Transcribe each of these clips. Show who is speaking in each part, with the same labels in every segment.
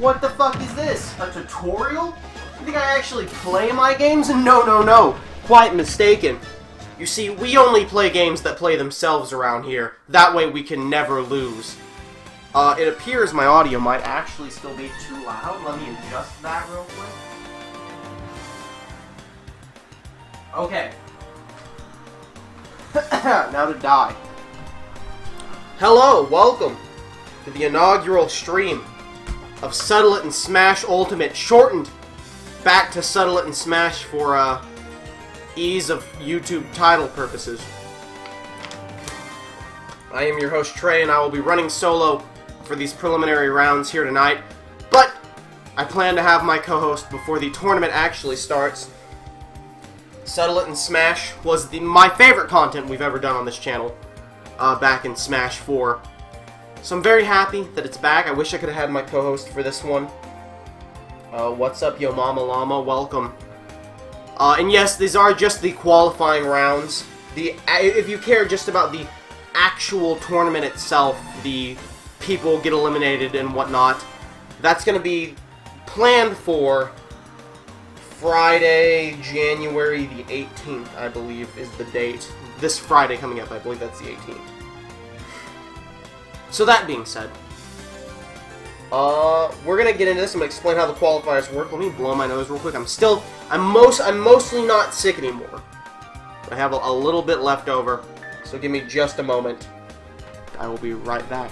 Speaker 1: What the fuck is this? A tutorial? You think I actually play my games? No, no, no. Quite mistaken. You see, we only play games that play themselves around here. That way we can never lose. It appears my audio might actually still be too loud. Let me adjust that real quick. Okay. Now to die. Hello, welcome to the inaugural stream of Settle It and Smash Ultimate, shortened back to Settle It and Smash for ease of YouTube title purposes. I am your host Trey, and I will be running solo for these preliminary rounds here tonight, but I plan to have my co-host before the tournament actually starts. Settle It and Smash was my favorite content we've ever done on this channel back in Smash 4. So I'm very happy that it's back. I wish I could have had my co-host for this one. What's up, Yo Mama Llama? Welcome. And yes, these are just the qualifying rounds. If you care just about the actual tournament itself, the people get eliminated and whatnot, that's going to be planned for Friday, January the 18th, I believe, is the date. This Friday coming up, I believe that's the 18th. So that being said, we're gonna get into this. I'm gonna explain how the qualifiers work. Let me blow my nose real quick. I'm mostly not sick anymore. I have a little bit left over, so give me just a moment. I will be right back.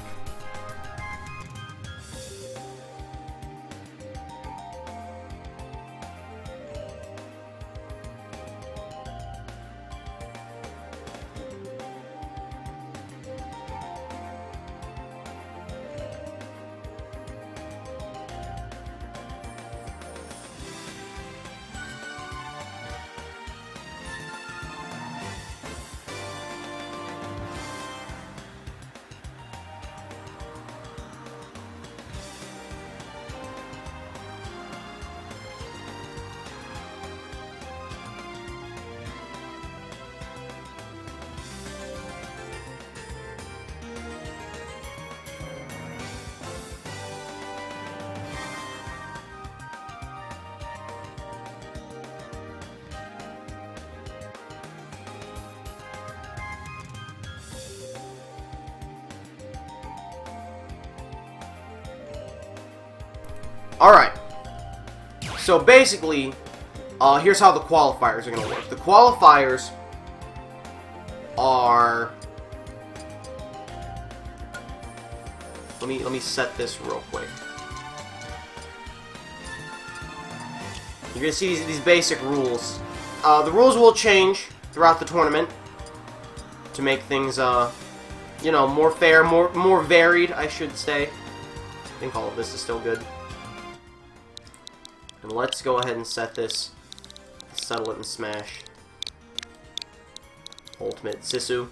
Speaker 1: Alright, so basically, here's how the qualifiers are going to work. The qualifiers are... Let me set this real quick. You're going to see these basic rules. The rules will change throughout the tournament to make things, you know, more fair, more varied, I should say. I think all of this is still good. And let's go ahead and set this. Settle It and Smash Ultimate Sisu.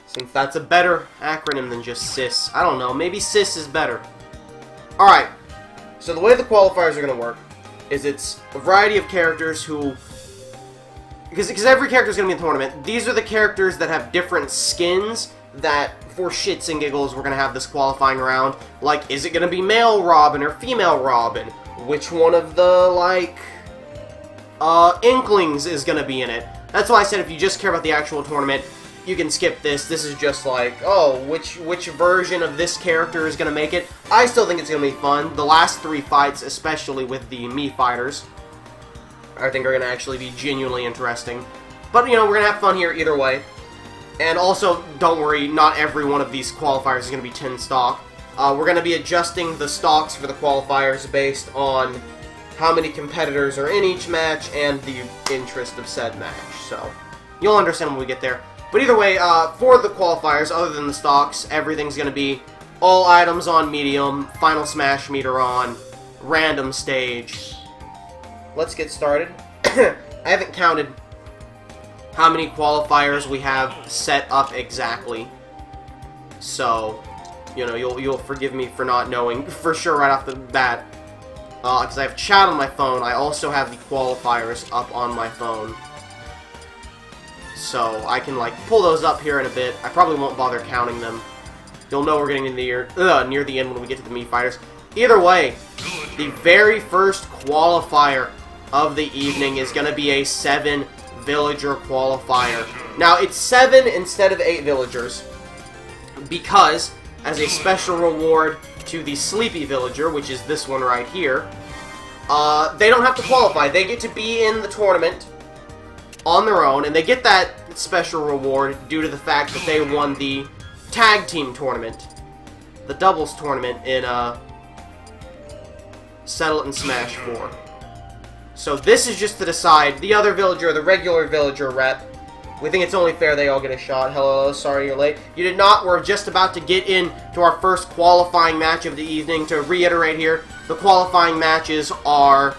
Speaker 1: Since that's a better acronym than just SIS. I don't know, maybe SIS is better. Alright, so the way the qualifiers are going to work is it's a variety of characters who... Because every character is going to be in the tournament. These are the characters that have different skins that, for shits and giggles, we're going to have this qualifying round. Like, is it going to be male Robin or female Robin? Which one of the, like, Inklings is going to be in it? That's why I said if you just care about the actual tournament, you can skip this. This is just like, oh, which version of this character is going to make it? I still think it's going to be fun. The last 3 fights, especially with the Mii Fighters, I think are going to actually be genuinely interesting. But, you know, we're going to have fun here either way. And also, don't worry, not every one of these qualifiers is going to be 10 stock. We're going to be adjusting the stocks for the qualifiers based on how many competitors are in each match and the interest of said match. So, you'll understand when we get there. But either way, for the qualifiers, other than the stocks, everything's going to be all items on medium, final smash meter on, random stage. Let's get started. I haven't counted how many qualifiers we have set up exactly. So, you know, you'll forgive me for not knowing for sure right off the bat. Because I have chat on my phone, I also have the qualifiers up on my phone. So I can, like, pull those up here in a bit. I probably won't bother counting them. You'll know we're getting near the end when we get to the Mii Fighters. Either way, the very first qualifier of the evening is going to be a 7 villager qualifier. Now, it's 7 instead of 8 villagers, because as a special reward to the sleepy villager, which is this one right here, they don't have to qualify. They get to be in the tournament on their own, and they get that special reward due to the fact that they won the tag team tournament, the doubles tournament in Settle It and Smash 4. So this is just to decide the other villager, the regular villager rep. We think it's only fair they all get a shot. Hello, sorry you're late. You did not. We're just about to get into our first qualifying match of the evening. To reiterate here, the qualifying matches are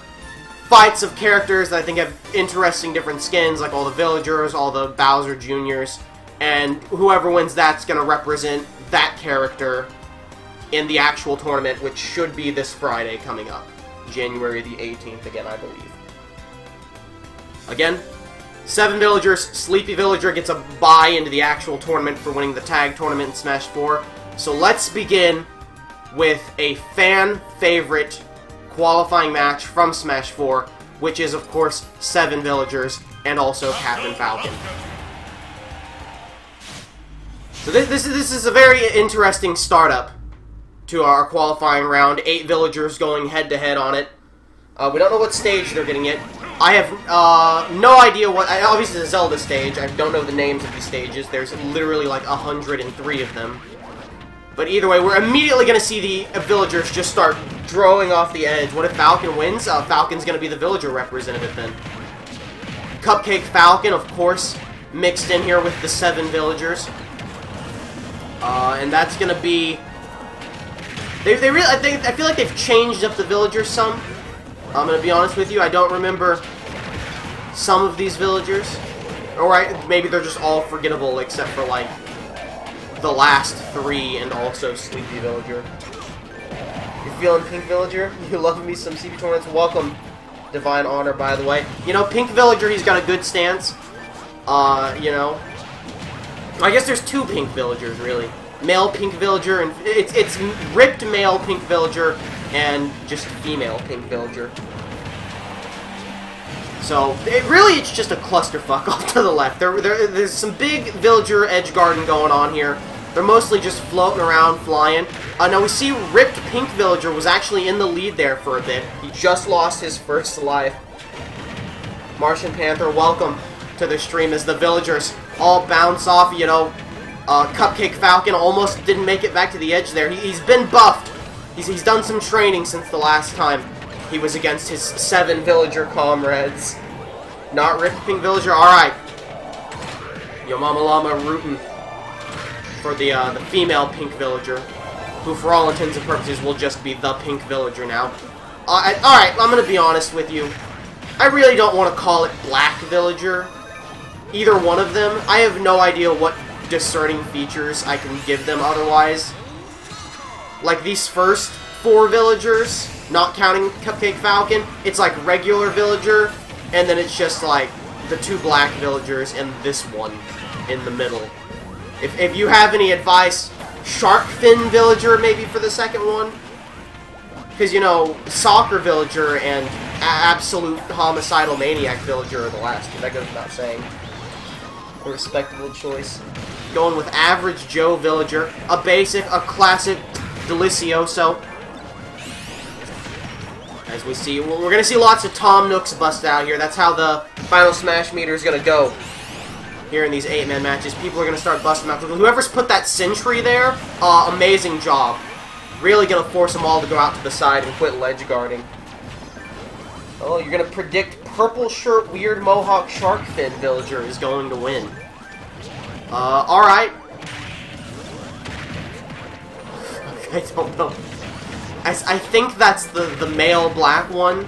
Speaker 1: fights of characters that I think have interesting different skins, like all the villagers, all the Bowser Juniors, and whoever wins that's going to represent that character in the actual tournament, which should be this Friday coming up. January the 18th again, I believe. Again, 7 villagers. Sleepy Villager gets a bye into the actual tournament for winning the tag tournament in Smash 4. So let's begin with a fan favorite qualifying match from Smash 4, which is, of course, 7 villagers and also Captain Falcon. So this is a very interesting startup to our qualifying round. 8 villagers going head-to-head on it. We don't know what stage they're getting it. I have no idea what... Obviously, the Zelda stage. I don't know the names of these stages. There's literally like 103 of them. But either way, we're immediately going to see the villagers just start drawing off the edge. What if Falcon wins? Falcon's going to be the villager representative then. Cupcake Falcon, of course, mixed in here with the 7 villagers. And that's going to be... They really, I feel like they've changed up the villagers some. I'm going to be honest with you, I don't remember some of these villagers. Or maybe they're just all forgettable except for, like, the last 3 and also Sleepy Villager. You feeling Pink Villager? You love me some CB tournaments? Welcome, Divine Honor, by the way. You know, Pink Villager, he's got a good stance. You know. I guess there's 2 Pink Villagers, really. Male Pink Villager, and it's ripped male Pink Villager and just female Pink Villager. So, it's just a clusterfuck off to the left. There's some big villager edge guarding going on here. They're mostly just floating around, flying. Now we see ripped Pink Villager was actually in the lead there for a bit. He just lost his first life. Martian Panther, welcome to the stream as the villagers all bounce off, you know. Cupcake Falcon almost didn't make it back to the edge there. He's been buffed. He's done some training since the last time he was against his 7 villager comrades. Not ripped Pink Villager. Alright. Yo Mama Llama rooting for the female Pink Villager, who for all intents and purposes will just be the Pink Villager now. Alright, I'm going to be honest with you. I really don't want to call it Black Villager. Either one of them. I have no idea what discerning features I can give them otherwise. Like these first 4 villagers, not counting Cupcake Falcon, it's like regular villager, and then it's just like the 2 black villagers and this one in the middle. If you have any advice, Shark Fin Villager maybe for the second one? Because, you know, Soccer Villager and Absolute Homicidal Maniac Villager are the last two. That goes without saying. A respectable choice. Going with Average Joe Villager. A basic, a classic Delicioso. As we see, we're going to see lots of Tom Nooks bust out here. That's how the final Smash meter is going to go here in these 8-man matches. People are going to start busting out. Whoever's put that sentry there, amazing job. Really going to force them all to go out to the side and quit ledge guarding. Oh, you're going to predict Purple Shirt Weird Mohawk Shark Fin Villager is going to win. Alright. I don't know. I think that's the male black one.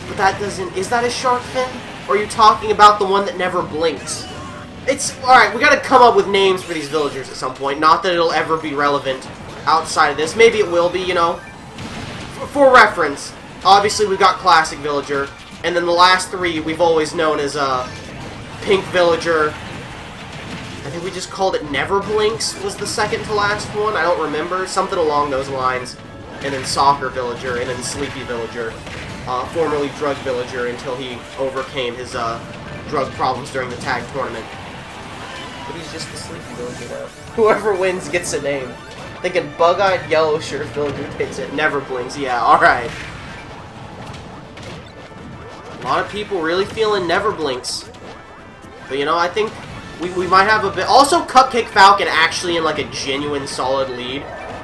Speaker 1: But that doesn't... Is that a shark fin? Or are you talking about the one that never blinks? It's... Alright, we gotta come up with names for these villagers at some point. Not that it'll ever be relevant outside of this. Maybe it will be, you know. For reference, obviously we've got Classic Villager. And then the last 3 we've always known as Pink Villager. I think we just called it Never Blinks was the second to last one. I don't remember. Something along those lines. and then Soccer Villager, and then Sleepy Villager, formerly Drug Villager, until he overcame his drug problems during the tag tournament. But he's just the Sleepy Villager now. Whoever wins gets a name. Thinking Bug-Eyed Yellow Shirt Villager takes it. Never blinks. Yeah, alright. A lot of people really feeling Never Blinks. But you know, I think we might have a bit... Also, Cupcake Falcon actually in like a genuine solid lead.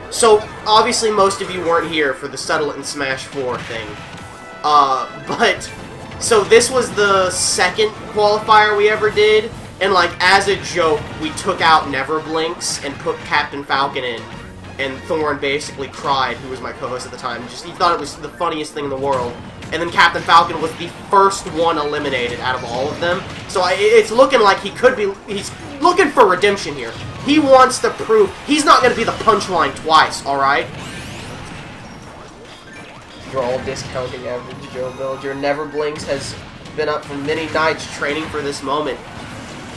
Speaker 1: So, obviously most of you weren't here for the Settle It and Smash 4 thing. But... So this was the second qualifier we ever did. And like, as a joke, we took out Never Blinks and put Captain Falcon in. And Thorn basically cried, who was my co-host at the time. He thought it was the funniest thing in the world. And then Captain Falcon was the first one eliminated out of all of them. So it's looking like he could be... He's looking for redemption here. He wants to prove he's not going to be the punchline twice, alright? You're all discounting average Joe Villager. Never Blinks has been up for many nights training for this moment.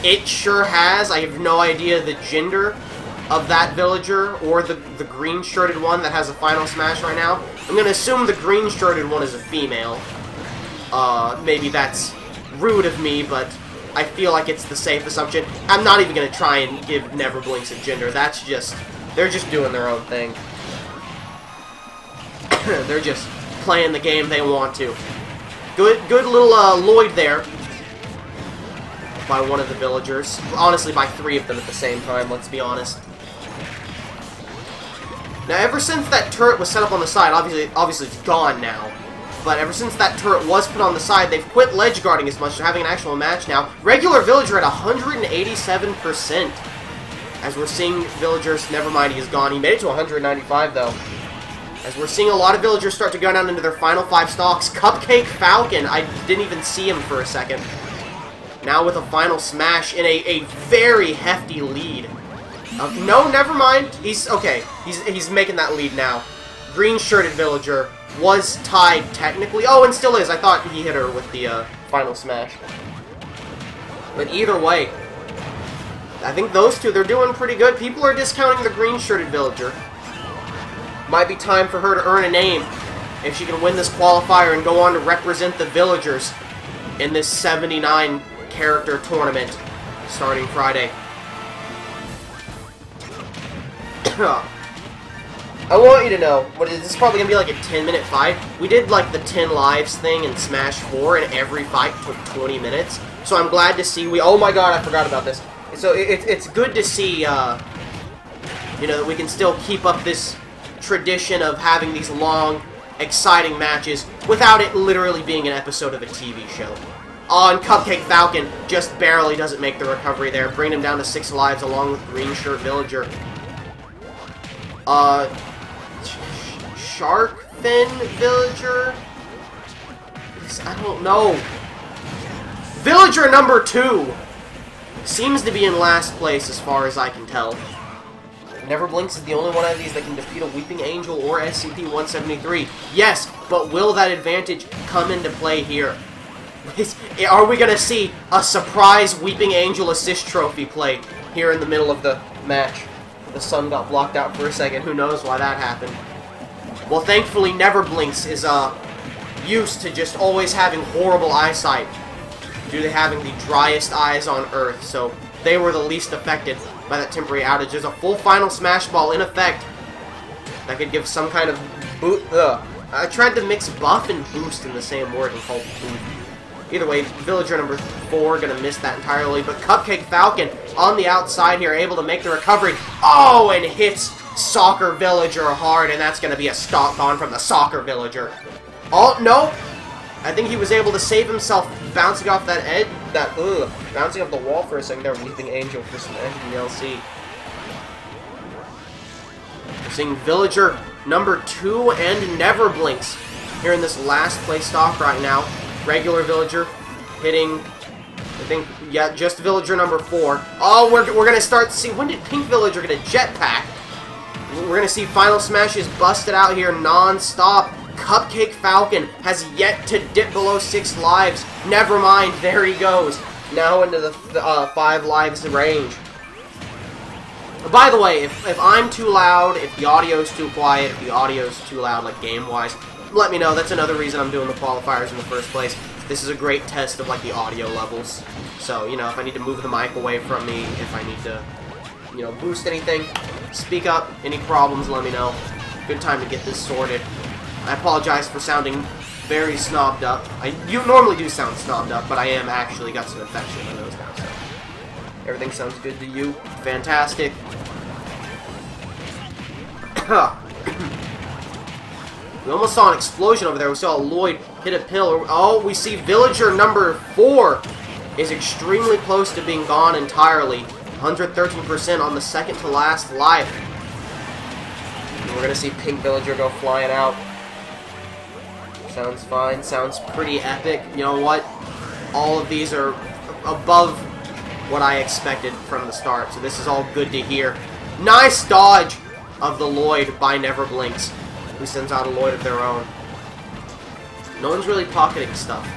Speaker 1: It sure has. I have no idea the gender of that villager, or the green-shirted one that has a final smash right now. I'm going to assume the green-shirted one is a female. Maybe that's rude of me, but I feel like it's the safe assumption. I'm not even going to try and give Never Blinks a gender. That's just... They're just doing their own thing. They're just playing the game they want to. Good little Lloyd there. By one of the villagers. Honestly, by 3 of them at the same time, let's be honest. Now, ever since that turret was set up on the side, obviously it's gone now, but ever since that turret was put on the side, they've quit ledge guarding as much, they're having an actual match now. Regular Villager at 187%. As we're seeing villagers, never mind, he's gone. He made it to 195, though. As we're seeing a lot of villagers start to go down into their final 5 stocks. Cupcake Falcon, I didn't even see him for a second. Now with a final smash in a very hefty lead. No, never mind. He's okay. He's making that lead now. Green-shirted villager was tied technically. Oh, and still is. I thought he hit her with the final smash. But either way, I think those two, they're doing pretty good. People are discounting the green-shirted villager. Might be time for her to earn a name if she can win this qualifier and go on to represent the villagers in this 79 character tournament starting Friday. I want you to know, this is probably going to be like a 10-minute fight. We did like the 10 lives thing in Smash 4, and every fight took 20 minutes. So I'm glad to see oh my god, I forgot about this. So it's good to see, you know, that we can still keep up this tradition of having these long, exciting matches without it literally being an episode of a TV show. And Cupcake Falcon just barely doesn't make the recovery there, bringing him down to 6 lives along with Green Shirt Villager. Shark Fin Villager? I don't know. Villager number 2 seems to be in last place as far as I can tell. Never Blinks is the only one of these that can defeat a Weeping Angel or SCP-173. Yes, but will that advantage come into play here? Are we going to see a surprise Weeping Angel assist trophy play here in the middle of the match? The sun got blocked out for a second. Who knows why that happened? Well, thankfully, Never Blinks is used to just always having horrible eyesight due to having the driest eyes on Earth, so they were the least affected by that temporary outage. There's a full final Smash Ball in effect that could give some kind of boot. I tried to mix buff and boost in the same word and called boot. Either way, Villager number 4 gonna miss that entirely, but Cupcake Falcon on the outside here, able to make the recovery. Oh, and hits Soccer Villager hard, and that's gonna be a stomp on from the Soccer Villager. Oh, no! I think he was able to save himself bouncing off that edge, bouncing off the wall for a second there, Weeping Angel for Smash DLC. We're seeing Villager number 2 and Never Blinks here in this last place stock right now. Regular Villager hitting, I think, yeah, just Villager number 4. Oh, we're going to start to see, when did Pink Villager get a jetpack? We're going to see final smashes busted out here non-stop. Cupcake Falcon has yet to dip below 6 lives. Never mind, there he goes. Now into the 5 lives range. By the way, if I'm too loud, if the audio's too quiet, if the audio's too loud, like game-wise, let me know. That's another reason I'm doing the qualifiers in the first place. This is a great test of, like, the audio levels. So, you know, if I need to move the mic away from me, if I need to, you know, boost anything, speak up. Any problems, let me know. Good time to get this sorted. I apologize for sounding very snobbed up. You normally do sound snobbed up, but I am actually got some infection in those now, so. Everything sounds good to you. Fantastic. We almost saw an explosion over there. We saw Lloyd hit a pillar. Oh, we see villager number 4 is extremely close to being gone entirely. 113% on the second to last life. And we're going to see pink villager go flying out. Sounds fine. Sounds pretty epic. You know what? All of these are above what I expected from the start. So this is all good to hear. Nice dodge of the Lloyd by Never Blinks, who sends out a Lloyd of their own. No one's really pocketing stuff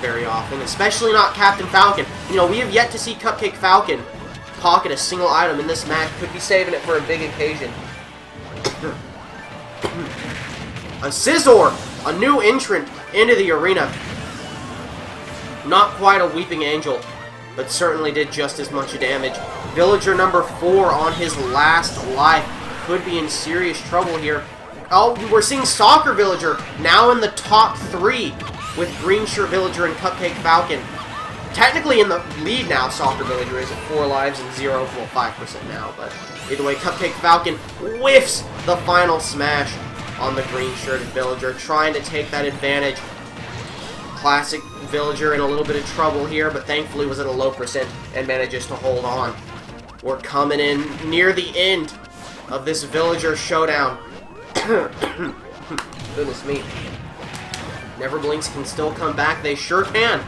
Speaker 1: very often, especially not Captain Falcon. You know, we have yet to see Cupcake Falcon pocket a single item in this match. Could be saving it for a big occasion. A Scizor, a new entrant into the arena. Not quite a Weeping Angel, but certainly did just as much damage. Villager number 4 on his last life could be in serious trouble here. Oh, we're seeing Soccer Villager now in the top 3 with Green Shirt Villager and Cupcake Falcon. Technically in the lead now, Soccer Villager is at 4 lives and 0, well, 5% now, but either way, Cupcake Falcon whiffs the final smash on the Green Shirted Villager, trying to take that advantage. Classic Villager in a little bit of trouble here, but thankfully was at a low percent and manages to hold on. We're coming in near the end of this Villager showdown. Goodness me. Never Blinks can still come back. They sure can.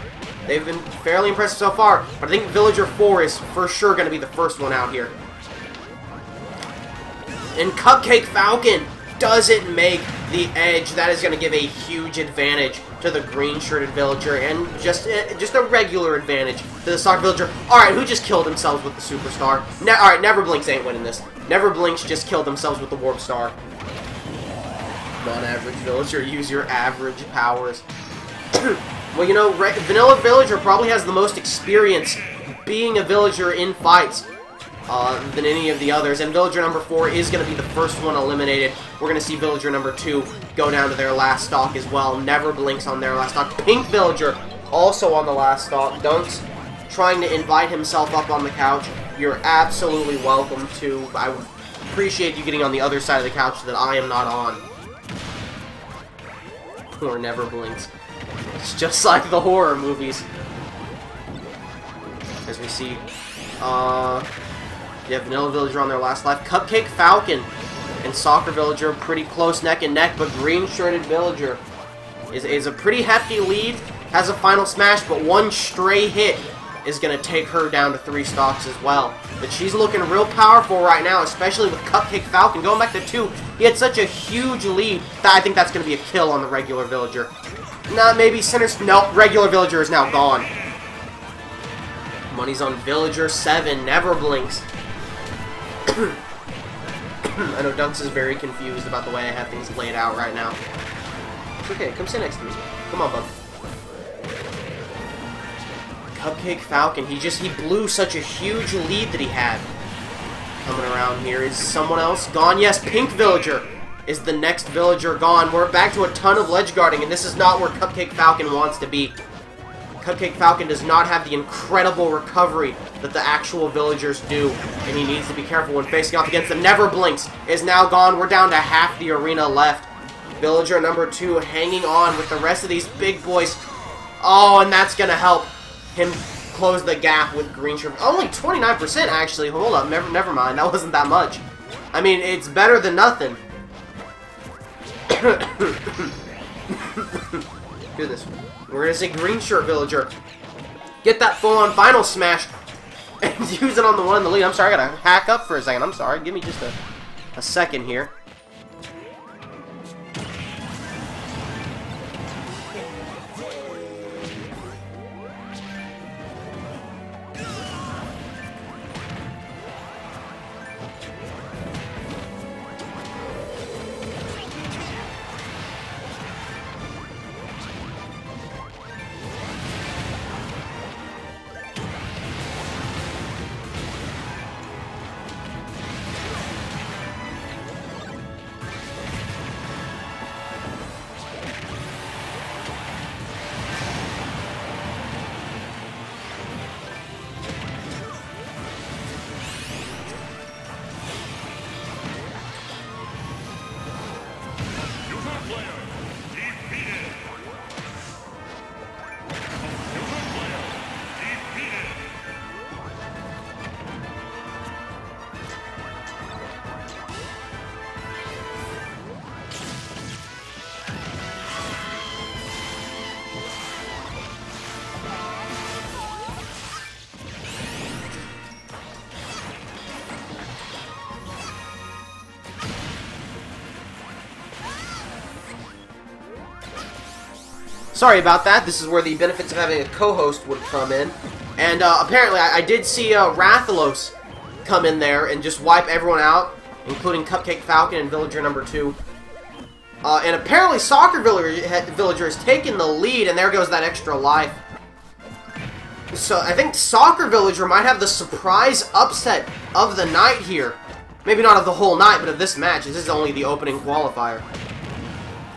Speaker 1: They've been fairly impressive so far, but I think Villager 4 is for sure going to be the first one out here. And Cupcake Falcon doesn't make the edge. That is going to give a huge advantage to the green-shirted Villager, and just a regular advantage to the Soccer Villager. Alright, who just killed themselves with the Superstar? Alright, Never Blinks ain't winning this. Never Blinks just killed themselves with the Warp Star. Come on, average Villager, use your average powers. Well, you know, Vanilla Villager probably has the most experience being a Villager in fights than any of the others, and Villager number 4 is going to be the first one eliminated. We're going to see Villager number 2 go down to their last stock as well. Never Blinks on their last stock. Pink Villager also on the last stock. Dunks trying to invite himself up on the couch. You're absolutely welcome to. I would appreciate you getting on the other side of the couch that I am not on. Poor Never Blinks. It's just like the horror movies. As we see, yeah, Vanilla Villager on their last life. Cupcake Falcon and Soccer Villager pretty close neck and neck, but Green Shirted Villager is a pretty hefty lead. Has a final smash, but one stray hit is going to take her down to 3 stocks as well. But she's looking real powerful right now, especially with Cupcake Falcon going back to 2. He had such a huge lead that I think that's going to be a kill on the regular Villager. Nah, maybe Center's... No, regular Villager is now gone. Money's on Villager 7. Never Blinks. I know Dunks is very confused about the way I have things laid out right now. It's okay, come sit next to me. Come on, bud. Cupcake Falcon, he blew such a huge lead that he had. Coming around here, is someone else gone? Yes, Pink Villager is the next Villager gone. We're back to a ton of ledge guarding, and this is not where Cupcake Falcon wants to be. Cupcake Falcon does not have the incredible recovery that the actual Villagers do, and he needs to be careful when facing off against them. Never Blinks is now gone. We're down to half the arena left. Villager number 2 hanging on with the rest of these big boys. Oh, and that's going to help him close the gap with Green Shirt. Only 29% actually. Hold up, never mind. That wasn't that much. I mean, it's better than nothing. Do this. We're gonna say Green Shirt Villager get that full-on final smash and use it on the one in the lead. I'm sorry, I gotta hack up for a second. I'm sorry. Give me just a second here. Sorry about that. This is where the benefits of having a co-host would come in. And apparently I did see Rathalos come in there and just wipe everyone out, including Cupcake Falcon and Villager number 2. And apparently Soccer Villager has taken the lead, and there goes that extra life. So I think Soccer Villager might have the surprise upset of the night here. Maybe not of the whole night, but of this match. This is only the opening qualifier.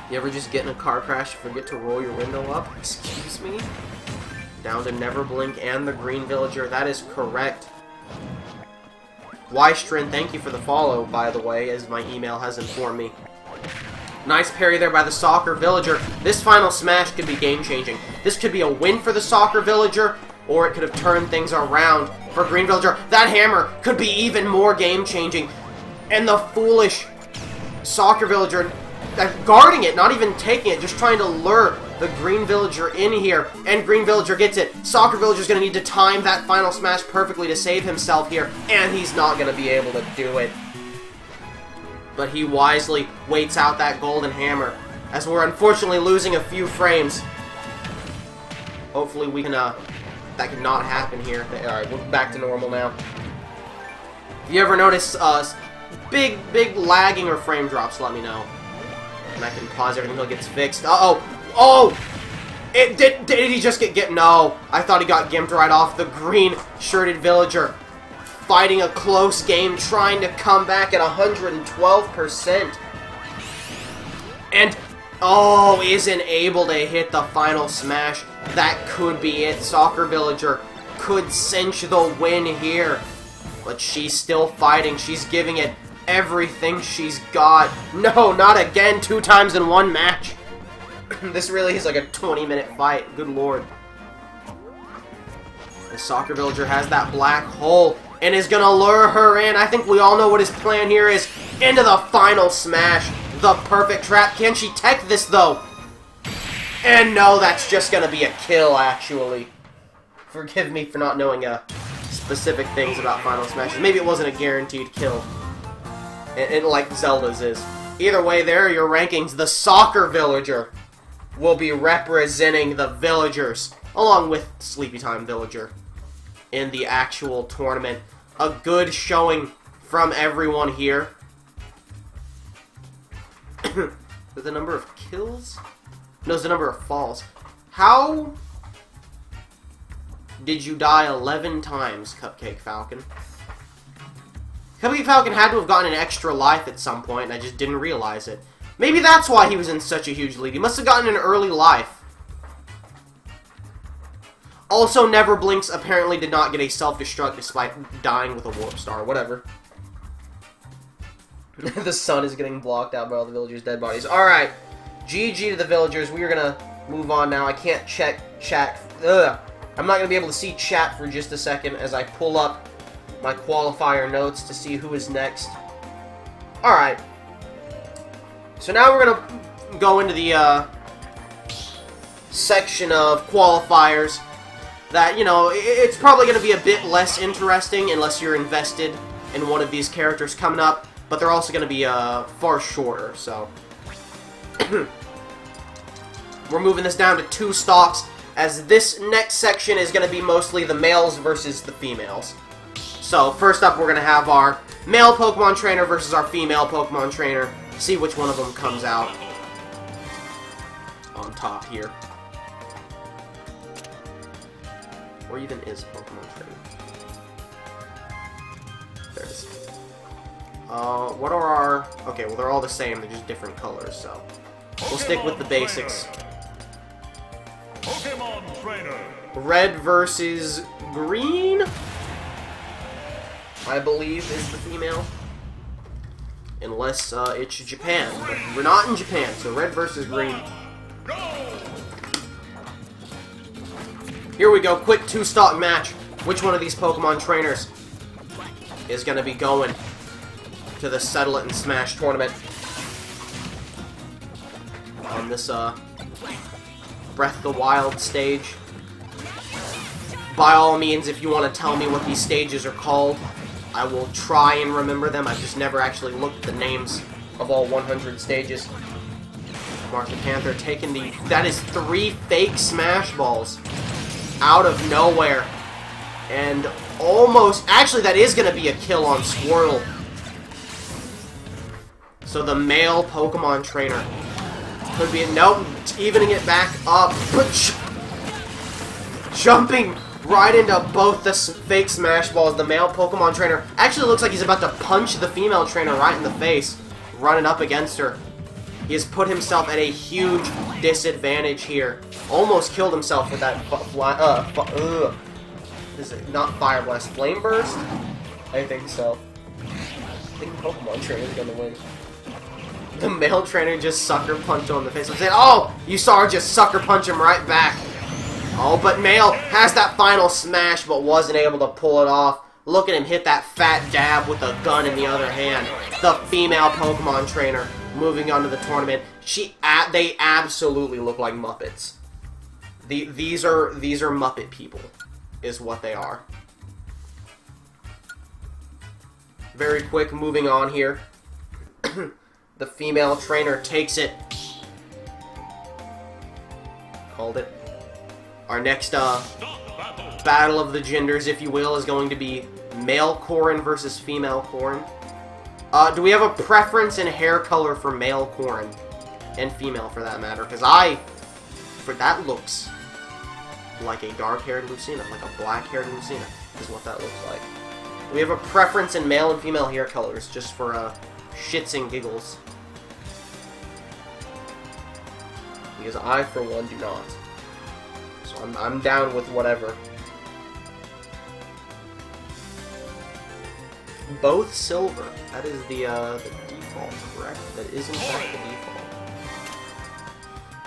Speaker 1: You ever just get in a car crash and forget to roll your window up? Excuse me? Down to Never Blink and the Green Villager. That is correct. Wystrin, thank you for the follow, by the way, as my email has informed me. Nice parry there by the Soccer Villager. This final smash could be game-changing. This could be a win for the Soccer Villager, or it could have turned things around for Green Villager. That hammer could be even more game-changing. And the foolish Soccer Villager guarding it, not even taking it, just trying to lure the Green Villager in here. And Green Villager gets it. Soccer Villager's going to need to time that final smash perfectly to save himself here, and he's not going to be able to do it. But he wisely waits out that golden hammer, as we're unfortunately losing a few frames. Hopefully we can, that could not happen here. Alright, we're back to normal now. If you ever notice big lagging or frame drops, let me know. And I can pause everything until it gets fixed. Uh-oh! Oh! Did he just get... No! I thought he got gimped right off. The green-shirted Villager fighting a close game, trying to come back at 112%. And, oh, isn't able to hit the final smash. That could be it. Soccer Villager could cinch the win here. But she's still fighting. She's giving it everything she's got. No, not again. 2 times in 1 match. This really is like a 20-minute fight. Good lord. The Soccer Villager has that black hole and is gonna lure her in. I think we all know what his plan here is. Into the final smash. The perfect trap. Can she tech this, though? And no, that's just gonna be a kill, actually. Forgive me for not knowing specific things about Final Smashes. Maybe it wasn't a guaranteed kill. And like Zelda's is. Either way, there are your rankings. The Soccer Villager will be representing the Villagers, along with Sleepy Time Villager, in the actual tournament. A good showing from everyone here. The number of kills? No, it's the number of falls. How did you die 11 times, Cupcake Falcon? Cupcake Falcon had to have gotten an extra life at some point, and I just didn't realize it. Maybe that's why he was in such a huge lead. He must have gotten an early life. Also, Never Blinks apparently did not get a self-destruct despite dying with a Warp Star. Whatever. The sun is getting blocked out by all the villagers' dead bodies. Alright. GG to the villagers. We are going to move on now. I can't check chat. Ugh. I'm not going to be able to see chat for just a second as I pull up my qualifier notes to see who is next. Alright. So now we're going to go into the section of qualifiers that, you know, it's probably going to be a bit less interesting unless you're invested in one of these characters coming up, but they're also going to be far shorter, so... We're moving this down to 2 stocks, as this next section is going to be mostly the males versus the females. So, first up, we're going to have our male Pokemon trainer versus our female Pokemon trainer. See which one of them comes out on top here. Or even is a Pokemon trainer. There it is. What are our... Okay, well, they're all the same. They're just different colors, so... We'll stick with the basics.
Speaker 2: Pokemon trainer.
Speaker 1: Red versus green, I believe, is the female. Unless it's Japan. But we're not in Japan, so red versus green. Here we go, quick 2-stock match. Which one of these Pokemon trainers is going to be going to the Settle It and Smash tournament on this Breath of the Wild stage? By all means, if you want to tell me what these stages are called, I will try and remember them. I've just never actually looked at the names of all 100 stages. Mark the Panther taking the... That is 3 fake smash balls out of nowhere. And almost... Actually, that is going to be a kill on Squirtle. So the male Pokemon trainer could be... Nope, evening it back up. Jumping right into both the fake smash balls. The male Pokemon trainer actually looks like he's about to punch the female trainer right in the face. Running up against her. He has put himself at a huge disadvantage here. Almost killed himself with that is it not Fire Blast? Flame Burst? I think so. I think Pokemon trainer is going to win. The male trainer just sucker punched him in the face. I'm saying, oh, you saw her just sucker punch him right back. Oh, but male has that final smash, but wasn't able to pull it off. Look at him hit that fat dab with a gun in the other hand. The female Pokemon trainer moving on to the tournament. They absolutely look like Muppets. These are Muppet people, is what they are. Very quick, moving on here. The female trainer takes it. Called it. Our next battle of the genders, if you will, is going to be male Corrin versus female Corrin. Do we have a preference in hair color for male Corrin? And female, for that matter. Because that looks like a dark-haired Lucina. Like a black-haired Lucina is what that looks like. We have a preference in male and female hair colors, just for shits and giggles. Because I, for one, do not. So I'm down with whatever. Both silver. That is the default, correct? That is in fact the default.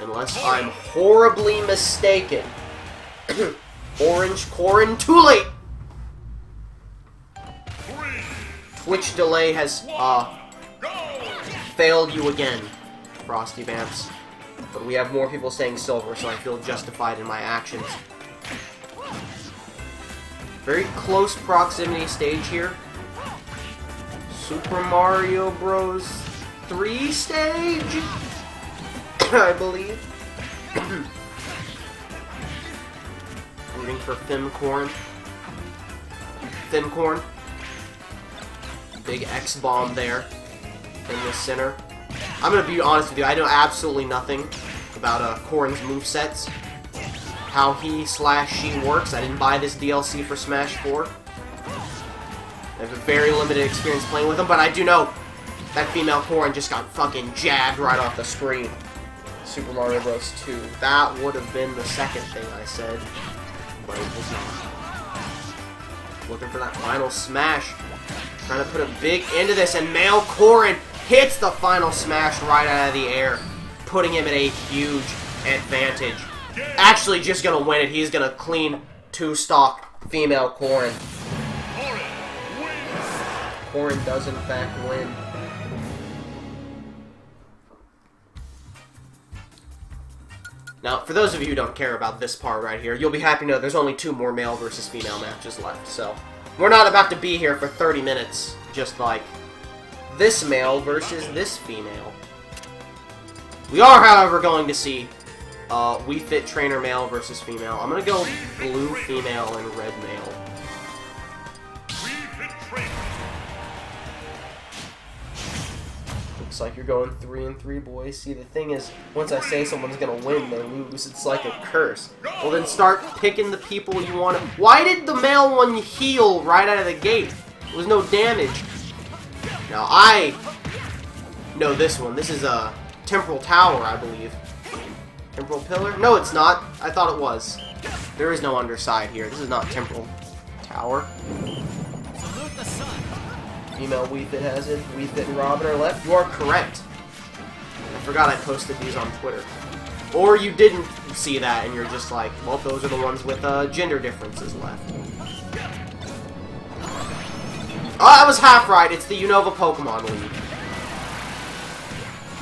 Speaker 1: Unless I'm horribly mistaken. Orange Corrin, too late! Twitch delay has failed you again, Frosty Vamps. But we have more people saying silver, so I feel justified in my actions. Very close proximity stage here. Super Mario Bros. 3 stage, I believe. Rooting for Femcorn. Femcorn. Big X bomb there in the center. I'm gonna be honest with you, I know absolutely nothing about Corrin's movesets. How he/she works. I didn't buy this DLC for Smash 4. I have a very limited experience playing with him, but I do know that female Corrin just got fucking jabbed right off the screen. Super Mario Bros. 2. That would have been the second thing I said, but it was not. Looking for that final smash. Trying to put a big end to this, and male Corrin hits the final smash right out of the air, putting him at a huge advantage. Actually just gonna win it. He's gonna clean 2-stock female Corrin. Corrin does in fact win. Now, for those of you who don't care about this part right here, you'll be happy to know there's only 2 more male versus female matches left, so we're not about to be here for 30 minutes, just like this male versus this female. We are, however, going to see Wii Fit Trainer male versus female. I'm going to go blue female and red male. Looks like you're going 3-3, boys. See, the thing is, once I say someone's going to win, they lose. It's like a curse. Well, then start picking the people you want to... Why did the male one heal right out of the gate? There was no damage. Now, I know this one. This is a Temporal Tower, I believe. Temporal Pillar? No, it's not. I thought it was. There is no underside here. This is not Temporal Tower. Female Wii Fit has it. Wii Fit and Robin are left. You are correct. I forgot I posted these on Twitter. Or you didn't see that and you're just like, well, those are the ones with gender differences left. Oh, I was half right. It's the Unova Pokemon League.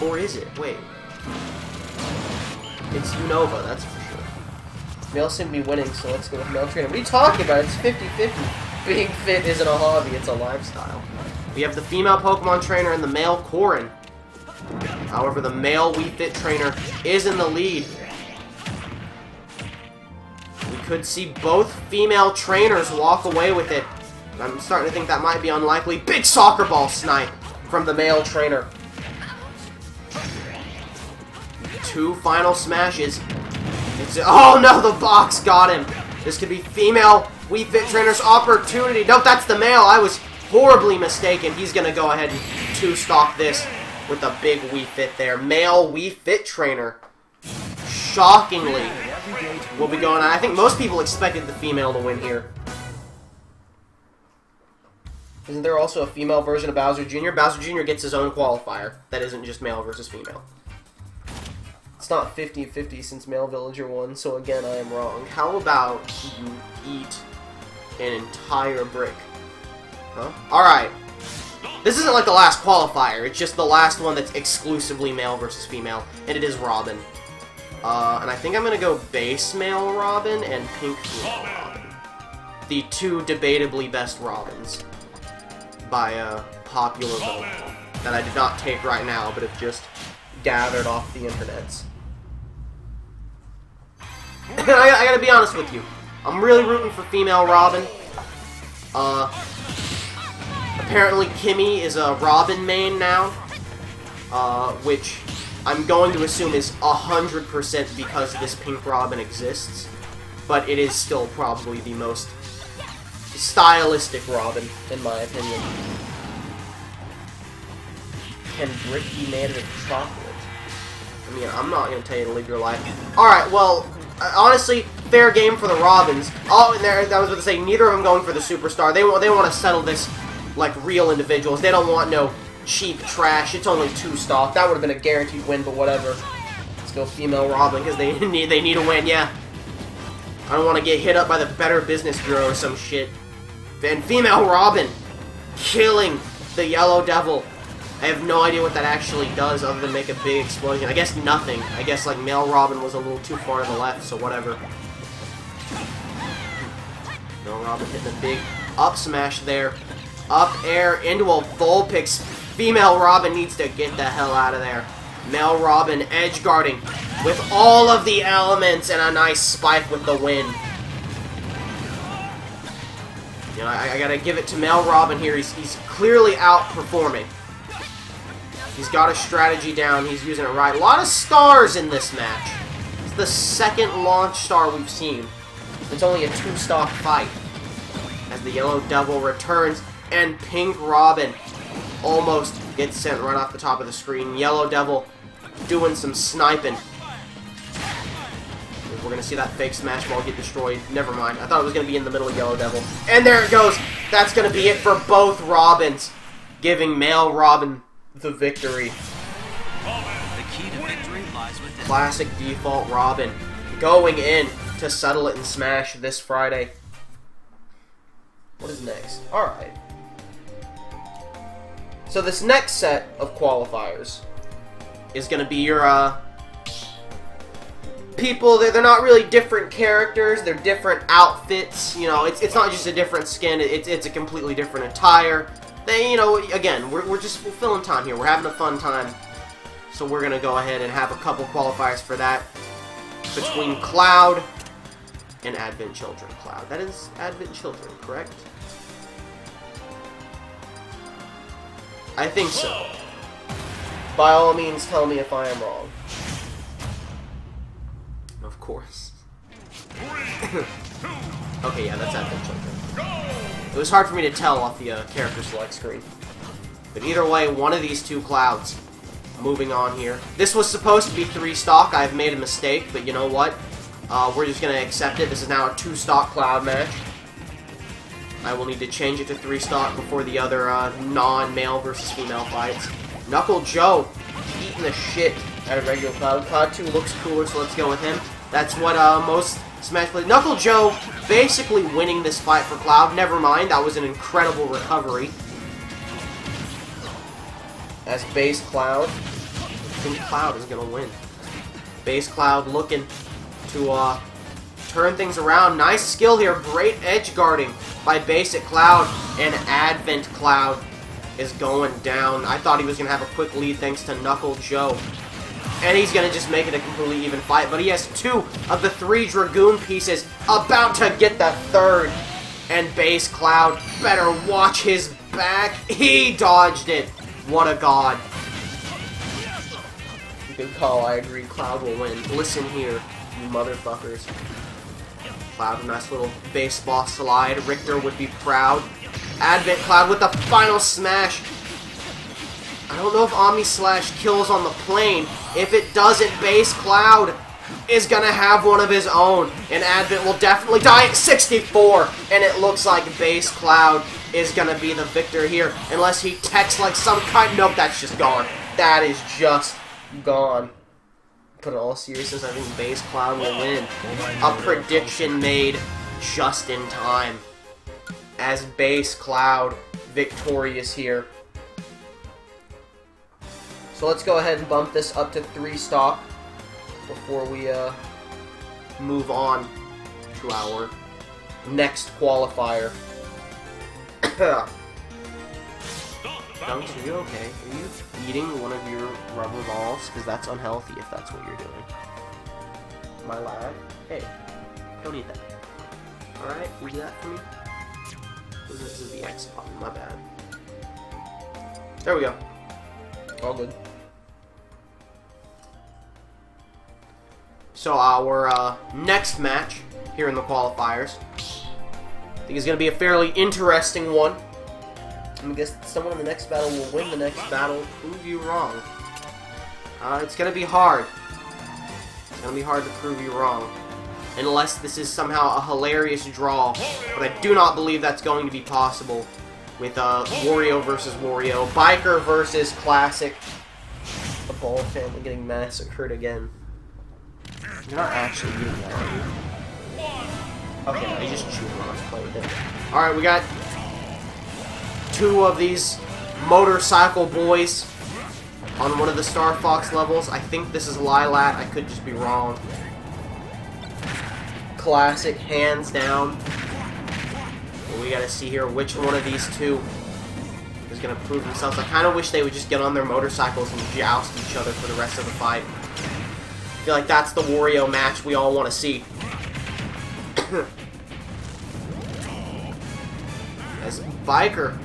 Speaker 1: Or is it? Wait. It's Unova, that's for sure. Male seem to be winning, so let's go with male trainer. What are you talking about? It's 50-50. Being fit isn't a hobby, it's a lifestyle. We have the female Pokemon trainer and the male Corrin. However, the male Wii Fit trainer is in the lead. We could see both female trainers walk away with it. I'm starting to think that might be unlikely. Big soccer ball snipe from the male trainer. 2 final smashes. Oh no, the box got him. This could be female Wii Fit trainer's opportunity. Nope, that's the male. I was horribly mistaken. He's going to go ahead and 2-stock this with a big Wii Fit there. Male Wii Fit trainer. Shockingly, will be going on. I think most people expected the female to win here. Isn't there also a female version of Bowser Jr.? Bowser Jr. gets his own qualifier. That isn't just male versus female. It's not 50-50 since Male Villager won, so again, I am wrong. How about you eat an entire brick? Huh? Alright. This isn't like the last qualifier, it's just the last one that's exclusively male versus female, and it is Robin. And I think I'm gonna go base male Robin and pink female Robin. The 2 debatably best Robins by popular vote that I did not take right now, but have just gathered off the internets. I gotta be honest with you. I'm really rooting for female Robin. Apparently Kimmy is a Robin main now, which I'm going to assume is 100% because this pink Robin exists, but it is still probably the most stylistic Robin, in my opinion. Can brick be made of chocolate? I mean, I'm not going to tell you to live your life. Alright, well, honestly, fair game for the Robins. Oh, and there, I was about to say, neither of them going for the superstar. They want to settle this like real individuals. They don't want no cheap trash. It's only 2-stock. That would have been a guaranteed win, but whatever. Let's go female Robin, because they need a win, yeah. I don't want to get hit up by the Better Business Bureau or some shit. And female Robin killing the Yellow Devil. I have no idea what that actually does other than make a big explosion. I guess nothing. I guess like male Robin was a little too far to the left, so whatever. Male Robin hitting a big up smash there. Up air into a Vulpix. Female Robin needs to get the hell out of there. Male Robin edge guarding with all of the elements and a nice spike with the win. You know, I gotta give it to Male Robin here. He's clearly outperforming. He's got his strategy down. He's using it right. A lot of stars in this match. It's the second launch star we've seen. It's only a 2-stock fight. As the Yellow Devil returns, and Pink Robin almost gets sent right off the top of the screen. Yellow Devil doing some sniping. We're going to see that fake smash ball get destroyed. Never mind. I thought it was going to be in the middle of Yellow Devil. And there it goes. That's going to be it for both Robins, giving male Robin the victory.
Speaker 2: The key to victory lies within.
Speaker 1: Classic default Robin going in to settle it in Smash this Friday. What is next? Alright. So this next set of qualifiers is going to be your, people, they're not really different characters, they're different outfits, you know, it's not just a different skin, it's a completely different attire. They, you know, again, we're filling time here, we're having a fun time, so we're going to go ahead and have a couple qualifiers for that, between Cloud and Advent Children. Cloud, that is Advent Children, correct? I think so. By all means, tell me if I am wrong. Of course. Okay, yeah, that's Advent Children. It was hard for me to tell off the character select screen. But either way, one of these two Clouds. Moving on here. This was supposed to be 3-stock. I've made a mistake, but you know what? We're just going to accept it. This is now a 2-stock Cloud match. I will need to change it to 3-stock before the other non-male versus female fights. Knuckle Joe eating the shit out of regular Cloud. Cloud 2 looks cooler, so let's go with him. That's what most Smash plays. Knuckle Joe basically winning this fight for Cloud. Never mind, that was an incredible recovery. As base Cloud. I think Cloud is going to win. Base Cloud looking to turn things around. Nice skill here. Great edge guarding by basic Cloud and Advent Cloud. is going down. I thought he was going to have a quick lead thanks to Knuckle Joe. And he's going to just make it a completely even fight. But he has 2 of the 3 Dragoon pieces, about to get the 3rd. And Base Cloud better watch his back. He dodged it. What a god. Good call, I agree. Cloud will win. Listen here, you motherfuckers. Cloud, a nice little baseball slide. Richter would be proud. Advent Cloud with the final smash. I don't know if Omni Slash kills on the plane. If it doesn't, Base Cloud is gonna have one of his own. And Advent will definitely die at 64. And it looks like Base Cloud is gonna be the victor here. Unless he techs like some kind. Nope, that's just gone. That is just gone. But in all seriousness, I think Base Cloud will win. A prediction made just in time. As Base Cloud victorious here. So let's go ahead and bump this up to 3 stock before we move on to our next qualifier. Dunks, are you okay? Are you eating one of your rubber balls? Because that's unhealthy if that's what you're doing. My lad. Hey, don't eat that. Alright, you do that for me? This is the X button, my bad. There we go. All good. So our next match here in the qualifiers, I think is going to be a fairly interesting one. I guess someone in the next battle will win the next battle. Prove you wrong. It's going to be hard. It's going to be hard to prove you wrong. Unless this is somehow a hilarious draw. But I do not believe that's going to be possible. With Wario versus Wario. Biker versus Classic. The Ball family getting massacred again. You're not actually eating that, are you? Okay, no, you just chewed on it. Play with it. Alright, we got 2 of these motorcycle boys on one of the Star Fox levels. I think this is Lilat. I could just be wrong. Classic, hands down. But we gotta see here which one of these 2 is gonna prove themselves. I kind of wish they would just get on their motorcycles and joust each other for the rest of the fight. I feel like that's the Wario match we all want to see. As Biker,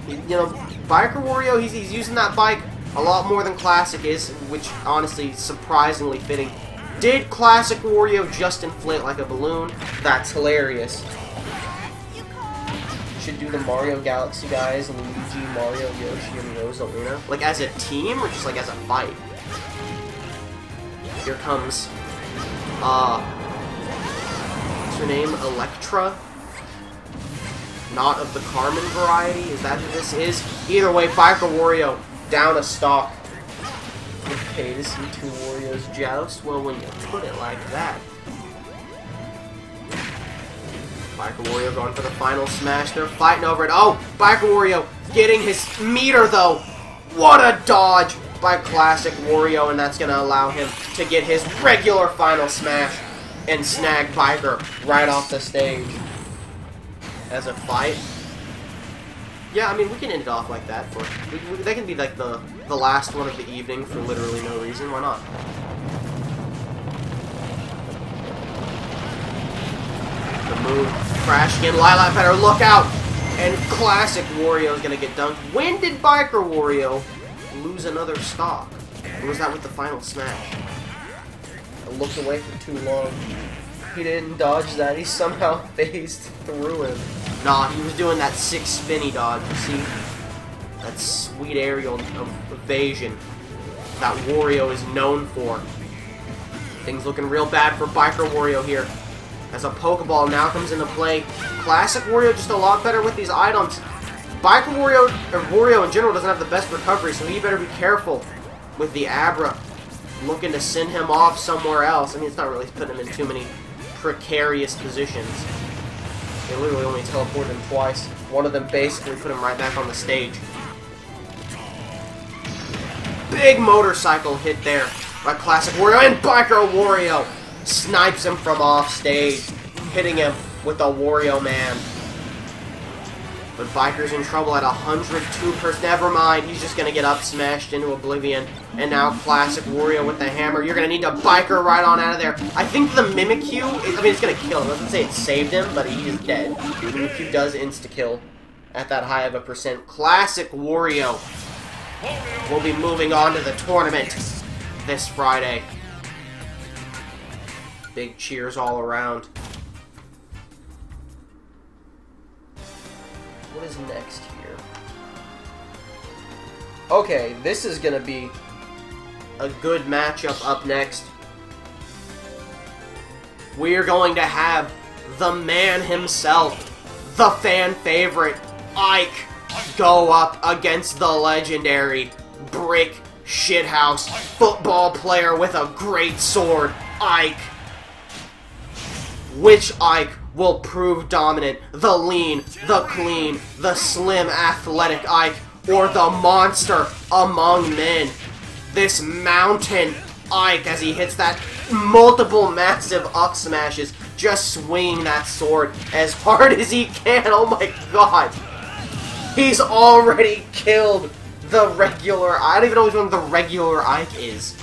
Speaker 1: you know, Biker Wario, he's using that bike a lot more than Classic is, which honestly is surprisingly fitting. Did Classic Wario just inflate like a balloon? That's hilarious. Should do the Mario Galaxy guys, Luigi, Mario, Yoshi, and Rosalina. Like as a team, or just like as a fight? Here comes, what's her name? Electra? Not of the Carmen variety? Is that who this is? Either way, Biker Wario down a stock. Okay, to see 2 Warriors joust? Well, when you put it like that. Biker Wario going for the final smash. They're fighting over it. Oh, Biker Wario getting his meter, though. What a dodge by Classic Wario, and that's going to allow him to get his regular final smash and snag Biker right off the stage. As a fight. Yeah, I mean, we can end it off like that. That can be like the last one of the evening for literally no reason. Why not? The move. Crash again. Lilat better look out! And Classic Wario is going to get dunked. When did Biker Wario lose another stock? Or was that with the final smash? I looked away for too long. He didn't dodge that. He somehow phased through him. Nah, he was doing that 6 spinny dodge, you see? That sweet aerial evasion that Wario is known for. Things looking real bad for Biker Wario here. As a Pokeball now comes into play. Classic Wario just a lot better with these items. Biker Wario, or Wario in general, doesn't have the best recovery, so he better be careful with the Abra. Looking to send him off somewhere else. I mean, it's not really putting him in too many precarious positions. They literally only teleported him twice. One of them basically put him right back on the stage. Big motorcycle hit there by Classic Wario, and Biker Wario snipes him from off stage, hitting him with a Wario Man. But Biker's in trouble at 102%. Never mind, he's just gonna get up smashed into oblivion. And now Classic Wario with the hammer. You're gonna need to Biker right on out of there. I think the Mimikyu, I mean, it's gonna kill him. It doesn't say it saved him, but he is dead. The Mimikyu does insta-kill at that high of a percent. Classic Wario will be moving on to the tournament this Friday. Big cheers all around. What is next here? Okay, this is gonna be a good matchup up next. We're going to have the man himself, the fan favorite, Ike, go up against the legendary brick shithouse football player with a great sword, Ike. Which Ike will prove dominant? The lean, the clean, the slim, athletic Ike, or the monster among men? This mountain Ike, as he hits that multiple massive up smashes, just swinging that sword as hard as he can. Oh my god. He's already killed the regular... I don't even know which one the regular Ike is.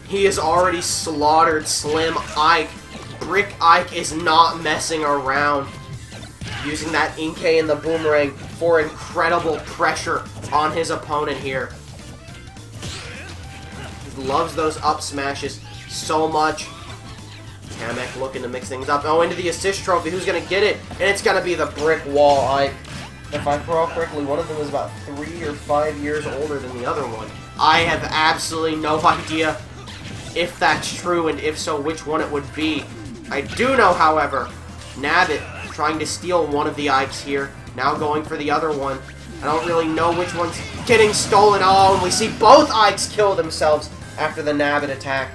Speaker 1: He has already slaughtered Slim Ike. Brick Ike is not messing around. Using that Inkay and the boomerang for incredible pressure on his opponent here. He loves those up smashes so much. Kamek looking to mix things up. Oh, into the assist trophy. Who's going to get it? And it's going to be the brick wall Ike. If I recall correctly, one of them was about 3 or 5 years older than the other one. I have absolutely no idea if that's true, and if so, which one it would be. I do know, however, Nabbit trying to steal one of the Ikes here. Now going for the other one. I don't really know which one's getting stolen. Oh, and we see both Ikes kill themselves after the Nabbit attack.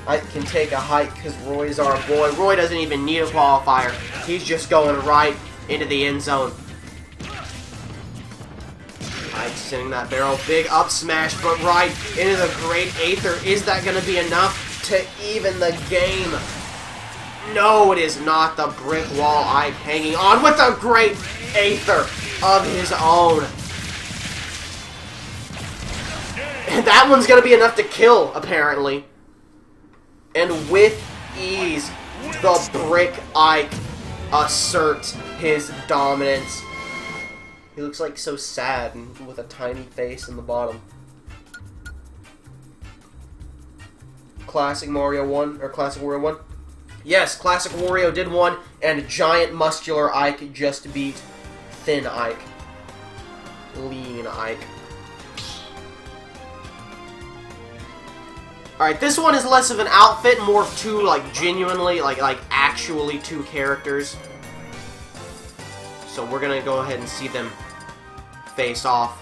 Speaker 1: Ike can take a hike because Roy's our boy. Roy doesn't even need a qualifier. He's just going right into the end zone. Ike sending that barrel. Big up smash, but right into the Great Aether. Is that going to be enough to even the game? No, it is not. The brick wall Ike hanging on with a Great Aether of his own. And that one's going to be enough to kill, apparently. And with ease, the brick Ike asserts his dominance. He looks like so sad and with a tiny face in the bottom. Classic Mario won, or Classic Wario won? Yes, Classic Wario did won, and Giant Muscular Ike just beat Thin Ike. Lean Ike. Alright, this one is less of an outfit, more of two, like, genuinely, like actually two characters. So we're gonna go ahead and see them face off.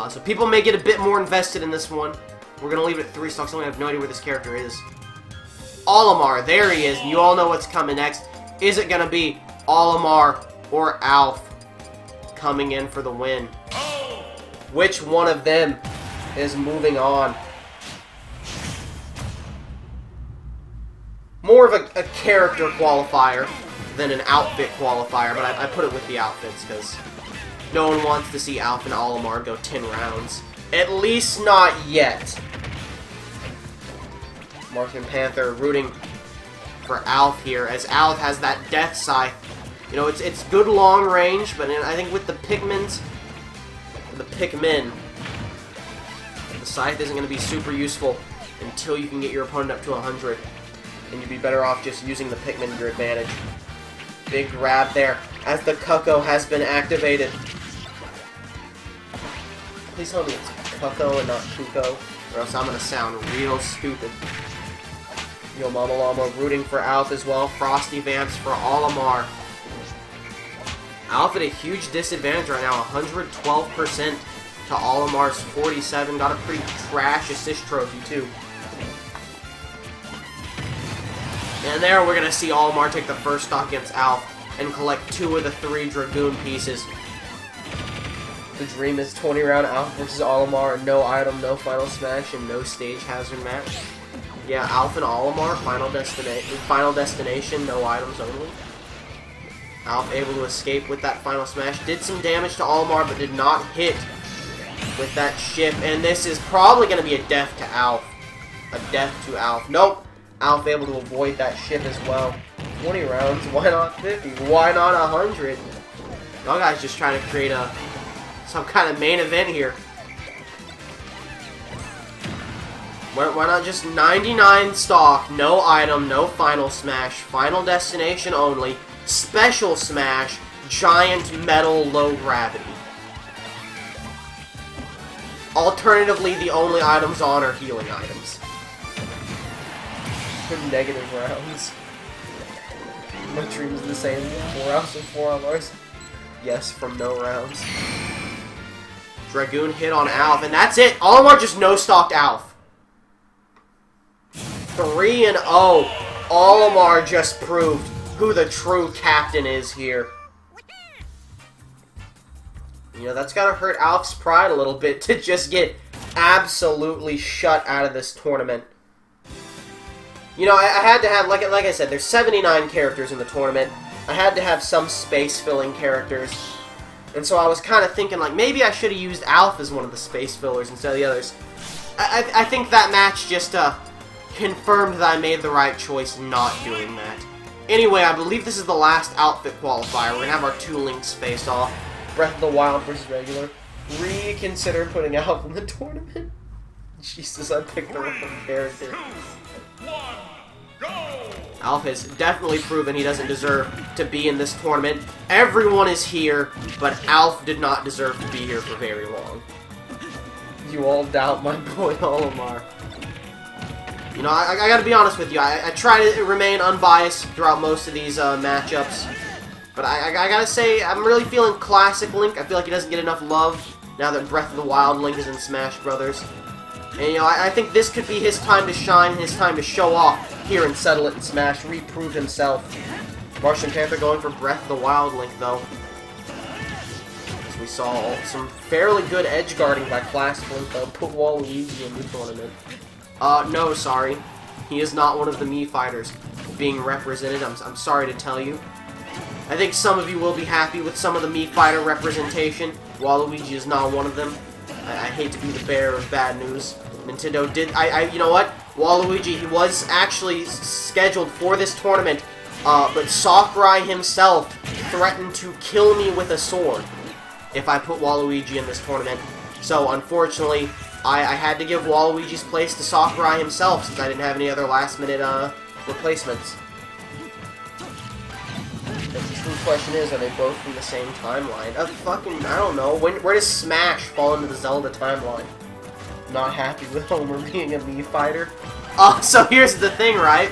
Speaker 1: So people may get a bit more invested in this one. We're gonna leave it at 3 stocks. I have no idea where this character is. Olimar, there he is. You all know what's coming next. Is it gonna be Olimar or Alf coming in for the win? Which one of them is moving on? More of a character qualifier than an outfit qualifier, but I put it with the outfits because no one wants to see Alf and Olimar go 10 rounds. At least not yet. Martian Panther rooting for Alf here, as Alf has that Death Scythe. You know, it's good long range, but I think with the Pikmin, the Scythe isn't going to be super useful until you can get your opponent up to 100. And you'd be better off just using the Pikmin to your advantage. Big grab there, as the Cucko has been activated. Please tell me it's Cucko and not Kuko, or else I'm gonna sound real stupid. Yo Mama Llama rooting for Alf as well. Frosty Vamps for Olimar. Alf at a huge disadvantage right now, 112% to Olimar's 47. Got a pretty trash assist trophy too. And there we're going to see Olimar take the first stock against Alf and collect 2 of the 3 Dragoon pieces. The dream is 20 round Alf versus Olimar, no item, no final smash, and no stage hazard match. Yeah, Alf and Olimar, final destination, no items only. Alf able to escape with that final smash. Did some damage to Olimar, but did not hit with that ship. And this is probably going to be a death to Alf. A death to Alf. Nope. Alf able to avoid that ship as well. 20 rounds. Why not 50? Why not 100? Y'all guys just trying to create some kind of main event here. Why not just 99 stock, no item, no final smash, final destination only, special smash, giant metal, low gravity. Alternatively, the only items on are healing items. Negative rounds. My dream is the same. 4 rounds and 4 hours. Yes, from no rounds. Dragoon hit on Alf, and that's it. Olimar just no-stocked Alf. 3-0. Olimar just proved who the true captain is here. You know, that's gotta hurt Alf's pride a little bit to just get absolutely shut out of this tournament. You know, I had to have, like I said, there's 79 characters in the tournament. I had to have some space-filling characters. And so I was kind of thinking, like, maybe I should have used Alf as one of the space fillers instead of the others. I think that match just confirmed that I made the right choice not doing that. Anyway, I believe this is the last outfit qualifier. We're going to have our 2 links face off. Breath of the Wild versus regular. Reconsider putting Alf in the tournament. Jesus, I picked the wrong character. Alf has definitely proven he doesn't deserve to be in this tournament. Everyone is here, but Alf did not deserve to be here for very long. You all doubt my boy Olimar. You know, I gotta be honest with you, I try to remain unbiased throughout most of these matchups. But I gotta say, I'm really feeling Classic Link. I feel like he doesn't get enough love now that Breath of the Wild Link is in Smash Brothers. And, you know, I think this could be his time to shine, his time to show off here and settle it in Smash, reprove himself. Martian Panther going for Breath of the Wild Link, though. As we saw some fairly good edge guarding by Classic Link, though. Put Waluigi in the tournament. No, sorry. He is not one of the Mii Fighters being represented, I'm sorry to tell you. I think some of you will be happy with some of the Mii Fighter representation. Waluigi is not one of them. I hate to be the bearer of bad news. Nintendo did, you know what? Waluigi, he was actually scheduled for this tournament, but Sakurai himself threatened to kill me with a sword if I put Waluigi in this tournament. So, unfortunately, I had to give Waluigi's place to Sakurai himself since I didn't have any other last-minute replacements. The question is, are they both from the same timeline? I don't know. Where does Smash fall into the Zelda timeline? Not happy with Homer being a Mii Fighter. So here's the thing, right?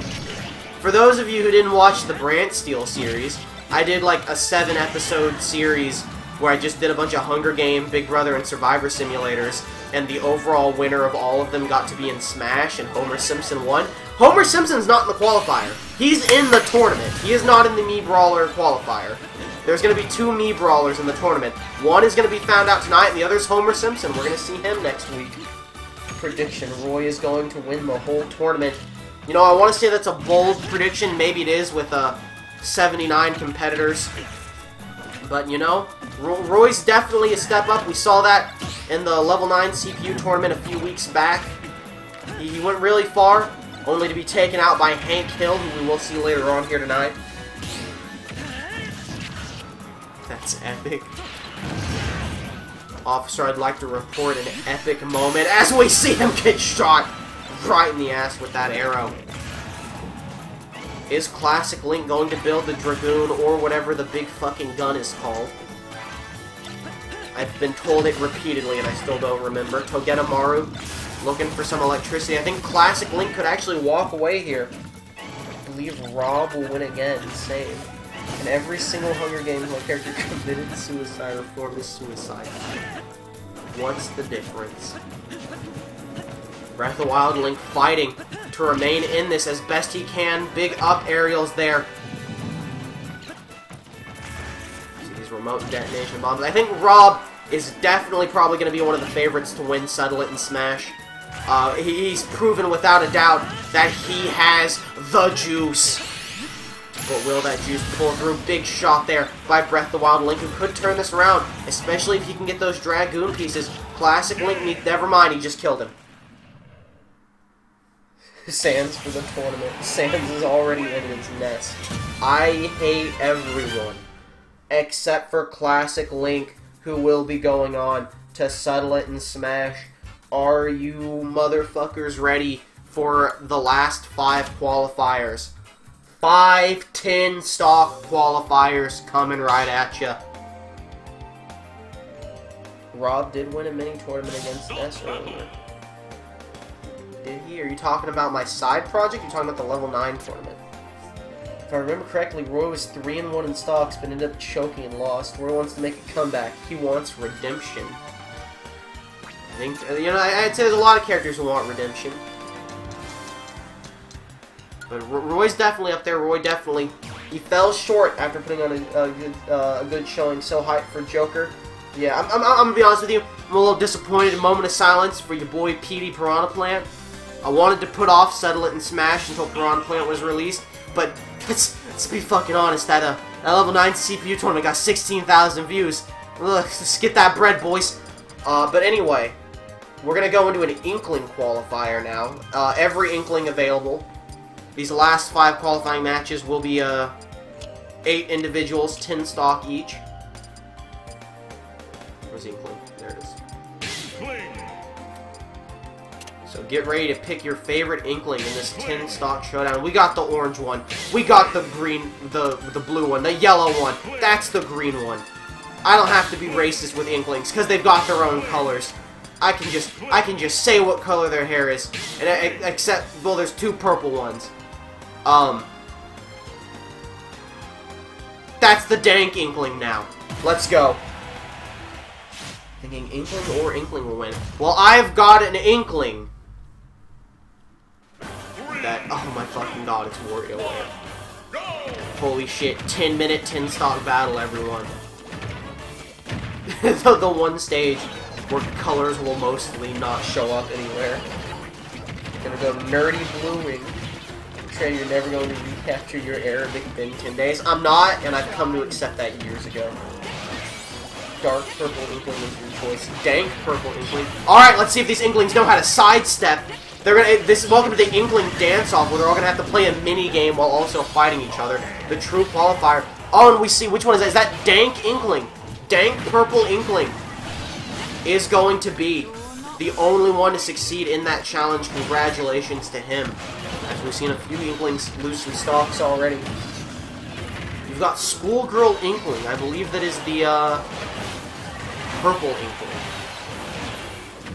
Speaker 1: For those of you who didn't watch the Brant Steel series, I did like a 7-episode series where I just did a bunch of Hunger Game, Big Brother, and Survivor simulators, and the overall winner of all of them got to be in Smash, and Homer Simpson won. Homer Simpson's not in the qualifier. He's in the tournament. He is not in the Mii Brawler qualifier. There's going to be 2 Mii Brawlers in the tournament. One is going to be found out tonight, and the other is Homer Simpson. We're going to see him next week. Prediction: Roy is going to win the whole tournament. You know, I want to say that's a bold prediction. Maybe it is with 79 competitors. But, you know, Roy's definitely a step up. We saw that in the Level 9 CPU tournament a few weeks back. He went really far, only to be taken out by Hank Hill, who we will see later on here tonight. That's epic. Officer, I'd like to report an epic moment as we see him get shot right in the ass with that arrow. Is Classic Link going to build the Dragoon or whatever the big fucking gun is called? I've been told it repeatedly and I still don't remember. Togedemaru looking for some electricity. I think Classic Link could actually walk away here. I believe Rob will win again and save. And every single Hunger Games character committed suicide or formed is suicide. What's the difference? Breath of the Wild Link fighting to remain in this as best he can. Big up aerials there. See these remote detonation bombs. I think Rob is definitely probably going to be one of the favorites to win Settle It and Smash. He's proven without a doubt that he has the juice. But will that juice pull through? Big shot there by Breath of the Wild. Link, who could turn this around, especially if he can get those Dragoon pieces. Classic Link, never mind, he just killed him. Sans for the tournament. Sans is already in its nest. I hate everyone, except for Classic Link, who will be going on to settle it in Smash. Are you motherfuckers ready for the last 5 qualifiers? 5 10 stock qualifiers coming right at ya. Rob did win a mini tournament against S earlier. Did he? Are you talking about my side project? You're talking about the level 9 tournament. If I remember correctly, Roy was 3-1 in stocks, but ended up choking and lost. Roy wants to make a comeback. He wants redemption. I think, you know, I'd say there's a lot of characters who want redemption. But Roy's definitely up there. Roy definitely. He fell short after putting on a good showing. So hyped for Joker. Yeah, I'm gonna be honest with you. I'm a little disappointed. A moment of silence for your boy PD Piranha Plant. I wanted to put off Settle It and Smash until Piranha Plant was released, but let's be fucking honest. That level 9 CPU tournament got 16,000 views. Ugh, let's get that bread, boys. But anyway, we're gonna go into an Inkling Qualifier now. Every Inkling available. These last 5 qualifying matches will be 8 individuals, 10 stock each. Where's Inkling? There it is. So get ready to pick your favorite Inkling in this 10 stock showdown. We got the orange one. We got the green, the blue one, the yellow one. That's the green one. I don't have to be racist with Inklings because they've got their own colors. I can just say what color their hair is, and except, well, there's 2 purple ones. That's the dank Inkling now. Let's go. Thinking Inkling or Inkling will win. Well, I've got an Inkling. That, oh my fucking god, it's WarioWare. Holy shit, 10-minute, 10-stock battle, everyone. the one stage where colors will mostly not show up anywhere. Gonna go nerdy blue ring. Trey, you're never going to recapture your Arabic bin 10 days. I'm not, and I've come to accept that years ago. Dark purple Inkling is your choice. Dank purple Inkling. Alright, let's see if these Inklings know how to sidestep. They're gonna. This is welcome to the Inkling dance-off, where they're all gonna have to play a mini-game while also fighting each other. The true qualifier. Oh, and we see, which one is that? Is that Dank Inkling? Dank purple Inkling is going to be the only one to succeed in that challenge. Congratulations to him. As we've seen a few Inklings lose some stocks already. You've got Schoolgirl Inkling. I believe that is the, purple Inkling.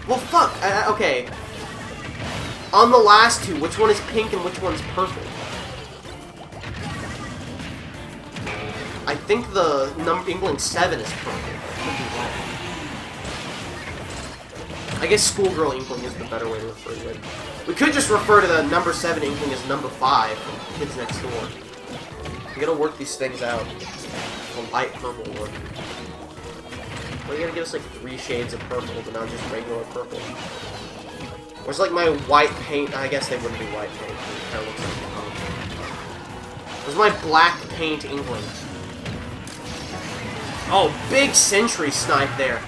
Speaker 1: Well, fuck. Okay. On the last 2, which one is pink and which one's purple? I think the Inkling 7 is purple. I guess Schoolgirl Inkling is the better way to refer to it. We could just refer to the number 7 Inkling as number 5 from Kids Next Door. We gotta work these things out. The light purple one. Well, you gotta give us like 3 shades of purple, but not just regular purple. Where's like my white paint? I guess they wouldn't be white paint. It kind of looks like Where's my black paint Inkling? Oh, big sentry snipe there.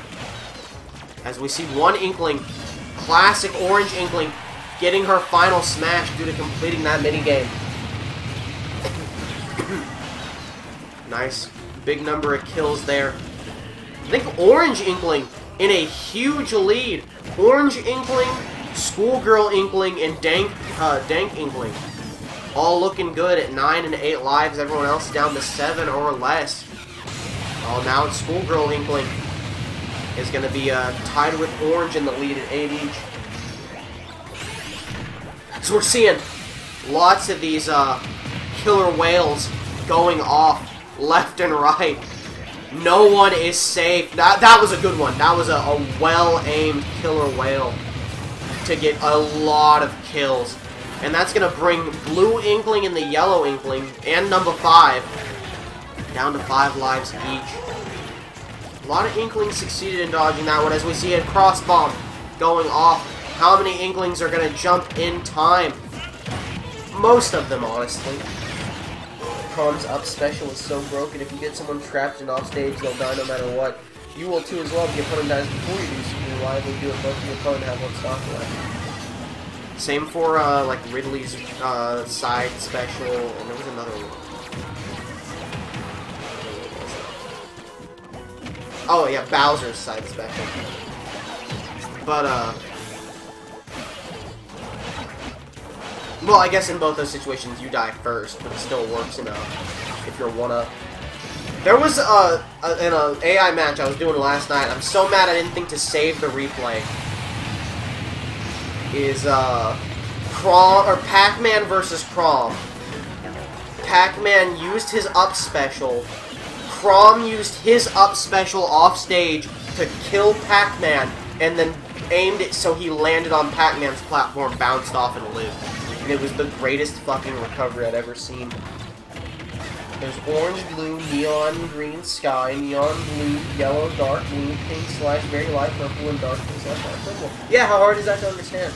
Speaker 1: As we see one Inkling, classic orange Inkling, getting her final smash due to completing that minigame. Nice. Big number of kills there. I think Orange Inkling in a huge lead. Orange Inkling, Schoolgirl Inkling, and Dank Inkling. All looking good at 9 and 8 lives. Everyone else down to 7 or less. Oh, now it's Schoolgirl Inkling is going to be tied with Orange in the lead at 8 each. So we're seeing lots of these killer whales going off left and right. No one is safe. That was a good one. That was a well-aimed killer whale to get a lot of kills. And that's going to bring Blue Inkling and the Yellow Inkling and number 5 down to 5 lives each. A lot of Inklings succeeded in dodging that one as we see a cross bomb going off. How many Inklings are going to jump in time? Most of them, honestly. Prom's up special is so broken. If you get someone trapped and off stage, they'll die no matter what. You will too as well. If your opponent dies before you do, so you can reliably do it both of your opponent have one stock left. Same for like Ridley's side special, and there was another one. Oh yeah, Bowser's side special. But well, I guess in both those situations you die first, but it still works enough if you're one-up. There was in an AI match I was doing last night. I'm so mad I didn't think to save the replay. Is Pac-Man versus Crom. Pac-Man used his up special. Crom used his up special off stage to kill Pac-Man, and then aimed it so he landed on Pac-Man's platform, bounced off, and lived. And it was the greatest fucking recovery I'd ever seen. There's orange, blue, neon, green, sky, neon, blue, yellow, dark, blue, pink, / very light, purple, and dark, pink, / light, purple. Yeah, how hard is that to understand?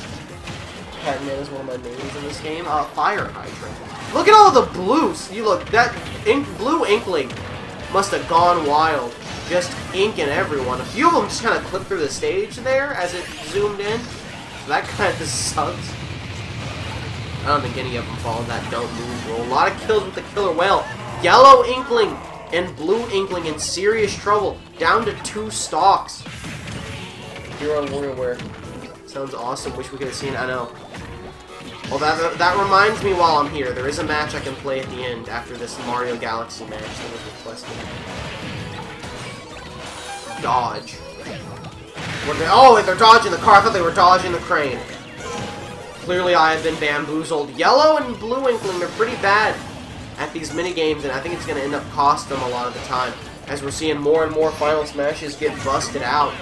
Speaker 1: Pac-Man is one of my names in this game. Fire Hydrant. Look at all the blues! You look, that blue Inkling must have gone wild. Just inking everyone. A few of them just kind of clipped through the stage there as it zoomed in. So that kind of sucks. I don't think any of them followed that don't move rule. A lot of kills with the killer whale. Yellow Inkling and blue Inkling in serious trouble. Down to 2 stocks. Hero and WarioWare. Sounds awesome. Wish we could have seen it. I know. Well, that reminds me while I'm here. There is a match I can play at the end after this Mario Galaxy match that was requested. Dodge. Oh, they're dodging the car. I thought they were dodging the crane. Clearly, I have been bamboozled. Yellow and blue Inkling, they're pretty bad at these minigames, and I think it's going to end up cost them a lot of the time, as we're seeing more and more Final Smashes get busted out.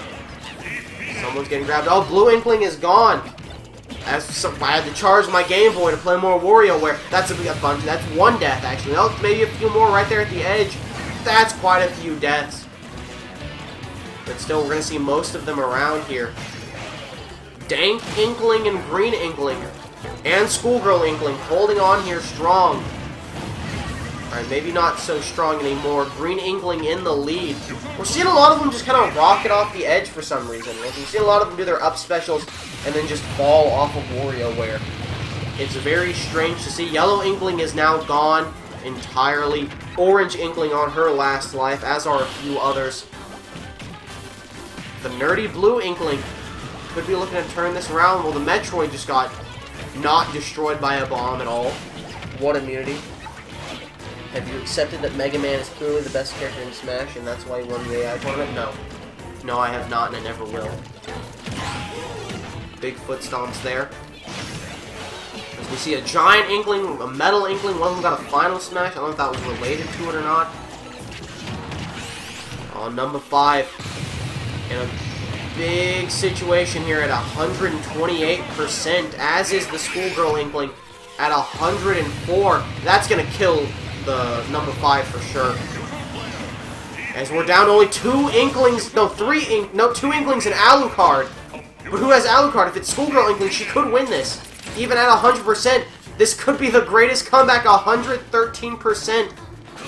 Speaker 1: Someone's getting grabbed. Oh, blue Inkling is gone. I had to charge my Game Boy to play more WarioWare. That's a bunch. That's 1 death, actually. Oh, maybe a few more right there at the edge. That's quite a few deaths. But still, we're going to see most of them around here. Dank Inkling and Green Inkling and Schoolgirl Inkling holding on here strong. Alright, maybe not so strong anymore. Green Inkling in the lead. We're seeing a lot of them just kind of rocket off the edge for some reason. We're seeing a lot of them do their up specials and then just fall off of WarioWare. It's very strange to see. Yellow Inkling is now gone entirely. Orange Inkling on her last life, as are a few others. The nerdy blue Inkling could be looking to turn this around. Well, the Metroid just got not destroyed by a bomb at all. What immunity. Have you accepted that Mega Man is clearly the best character in Smash, and that's why he won the AI tournament? No. No, I have not, and I never will. Big foot stomps there. As we see a giant Inkling, a metal Inkling. One of them got a Final Smash. I don't know if that was related to it or not. On number 5. In a big situation here at 128%, as is the Schoolgirl Inkling at 104. That's going to kill the number 5 for sure. As we're down to only 2 Inklings, no, 2 Inklings and Alucard. But who has Alucard? If it's Schoolgirl Inkling, she could win this. Even at 100%, this could be the greatest comeback, 113%.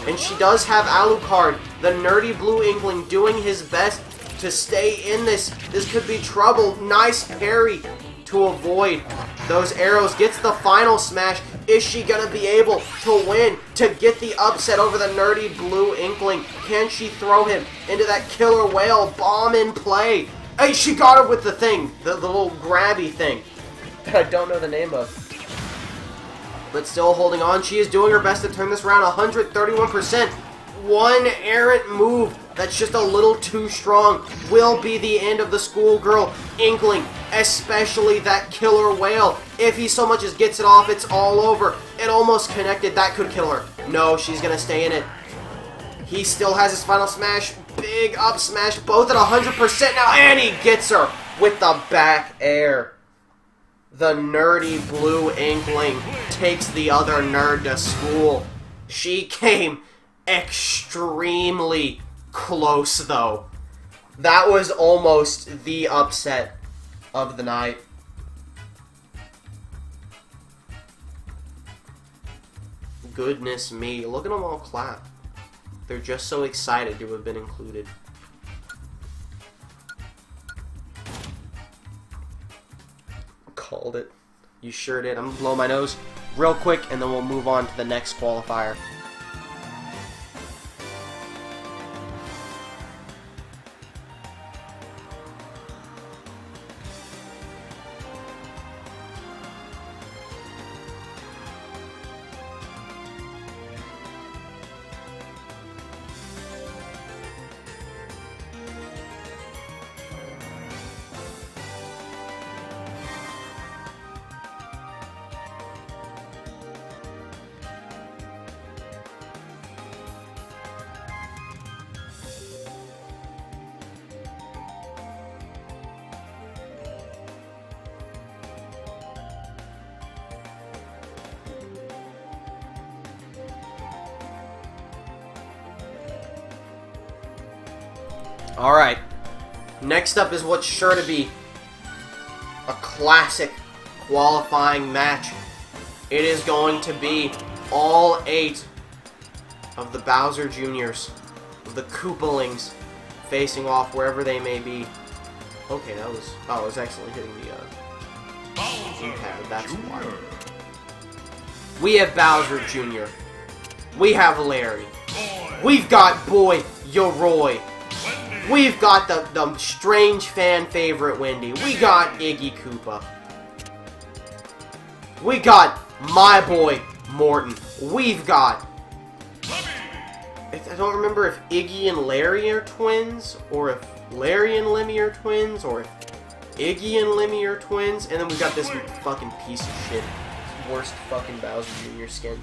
Speaker 1: And she does have Alucard, the nerdy blue Inkling, doing his best to stay in this. This could be trouble. Nice parry to avoid those arrows. Gets the Final Smash. Is she going to be able to win, to get the upset over the nerdy blue Inkling? Can she throw him into that killer whale bomb in play? Hey, she got her with the thing, the little grabby thing that I don't know the name of. But still holding on. She is doing her best to turn this around. 131%. One errant move that's just a little too strong will be the end of the Schoolgirl Inkling, especially that killer whale. If he so much as gets it off, it's all over. It almost connected. That could kill her. No, she's going to stay in it. He still has his Final Smash. Big up smash. Both at 100% now. And he gets her with the back air. The nerdy blue Inkling takes the other nerd to school. She came extremely close, though. That was almost the upset of the night. Goodness me. Look at them all clap. They're just so excited to have been included. Called it. You sure did. I'm gonna blow my nose real quick, and then we'll move on to the next qualifier. Alright, next up is what's sure to be a classic qualifying match. It is going to be all 8 of the Bowser Juniors, the Koopalings, facing off wherever they may be. Okay, that was... oh, I was actually hitting the pad, that's why. We have Bowser Jr. We have Larry. We've got Boy Yoroi. We've got the strange fan favorite Wendy. We got Iggy Koopa. We got my boy Morton. We've got... I don't remember if Iggy and Larry are twins, or if Larry and Lemmy are twins, or if Iggy and Lemmy are twins, and then we've got this fucking piece of shit. Worst fucking Bowser Jr. skin.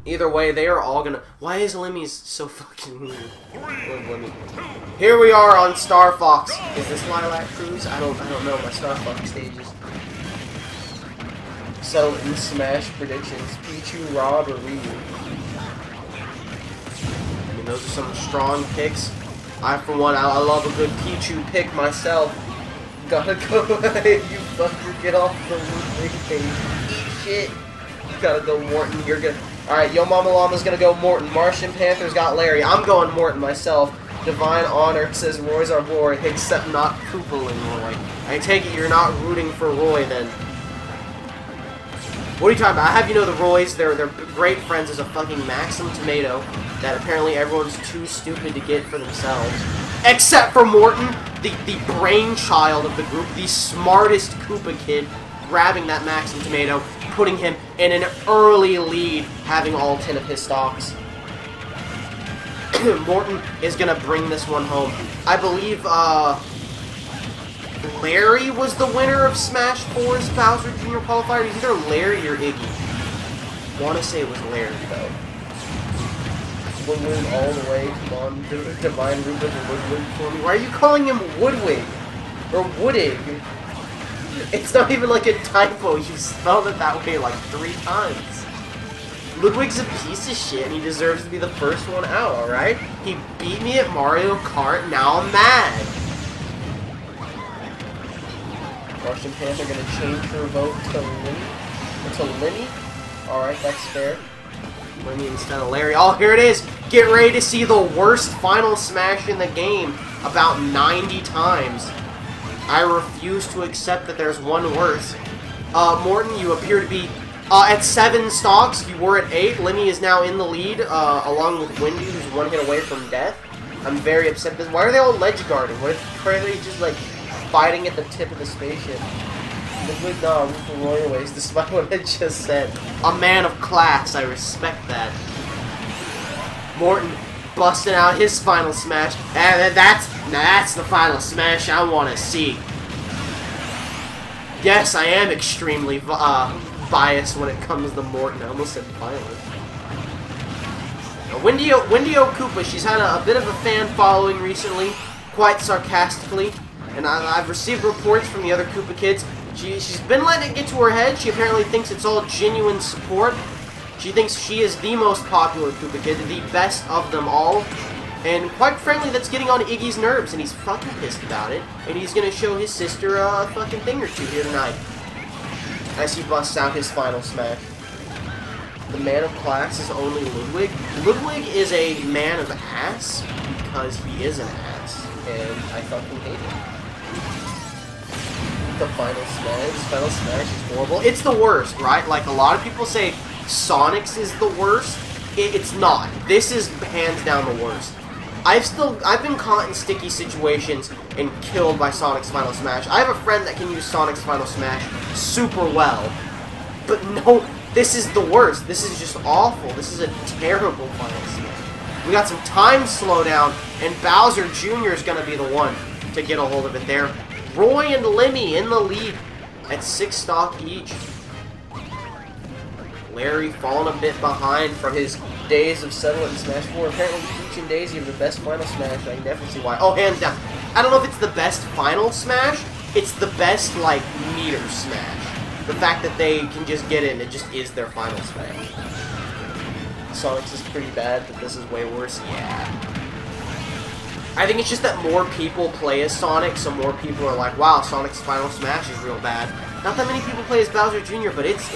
Speaker 1: Either way, they are all gonna... why is Lemmy's so fucking weird? Lemmy. Here we are on Star Fox. Is this Lilac Cruise? I don't know my Star Fox stages. So in Smash predictions, Pichu, Rob, or Ryu? I mean, those are some strong picks. I, for one, I love a good Pichu pick myself. Gotta go away, you fucker, get off the big page. Eat shit. You gotta go Morton, you're good. Alright, Yo Mama Llama's gonna go Morton. Martian Panther's got Larry. I'm going Morton myself. Divine Honor says Roy's our boy, except not Koopaling Roy. I take it you're not rooting for Roy then. What are you talking about? I have you know the Roys, they're great friends as a fucking Maxim Tomato that apparently everyone's too stupid to get for themselves. Except for Morton, the brainchild of the group, the smartest Koopa kid, grabbing that Maxim Tomato, putting him in an early lead, having all 10 of his stocks. Morton is gonna bring this one home. I believe, Larry was the winner of Smash 4's Bowser Jr. Qualifier. It's either Larry or Iggy. I want to say it was Larry, though. Woodwig all the way. Come on, Divine Ruben and Woodwig for me. Why are you calling him Woodwig? Or Woodig? It's not even like a typo. You spelled it that way like 3 times. Ludwig's a piece of shit, and he deserves to be the first one out, alright? He beat me at Mario Kart, now I'm mad. Martian Panther gonna change her vote to Lemmy? Alright, that's fair. Lemmy instead of Larry. Oh, here it is! Get ready to see the worst final smash in the game about 90 times. I refuse to accept that there's one worse. Morton, you appear to be at 7 stocks. You were at 8. Lemmy is now in the lead, along with Wendy, who's 1 hit away from death. I'm very upset. Why are they all ledge guarding? Why are they just, like, fighting at the tip of the spaceship? Ludwig, no, I'm for Royaways, despite what I just said. A man of class, I respect that. Morton busting out his final smash. And that's the final smash I want to see. Yes, I am extremely biased when it comes to Morton. I almost said violent. Wendy O. Koopa, she's had a bit of a fan following recently, quite sarcastically. And I've received reports from the other Koopa kids. She's been letting it get to her head. She apparently thinks it's all genuine support. She thinks she is the most popular Koopa kid, the best of them all. And quite frankly, that's getting on Iggy's nerves, and he's fucking pissed about it. And he's gonna show his sister a fucking thing or two here tonight. As he busts out his final smash. the man of class is only Ludwig. Ludwig is a man of ass because he is an ass, and I fucking hate it. The Final Smash is horrible. It's the worst, right? Like, a lot of people say Sonic's is the worst. It's not. This is hands down the worst. I've been caught in sticky situations and killed by Sonic's Final Smash. I have a friend that can use Sonic's Final Smash super well. But no, this is the worst. This is just awful. This is a terrible Final Smash. We got some time slowdown, and Bowser Jr. is going to be the one to get a hold of it there. Roy and Lemmy in the lead at 6 stock each. Larry falling a bit behind from his days of settling Smash 4. Apparently, Peach and Daisy are the best Final Smash. I can definitely see why. Oh, hands down. I don't know if it's the best Final Smash. It's the best, like, meter Smash. The fact that they can just get it and it just is their Final Smash. Sonic's is pretty bad, but this is way worse. Yeah. I think it's just that more people play as Sonic, so more people are like, wow, Sonic's Final Smash is real bad. Not that many people play as Bowser Jr., but it's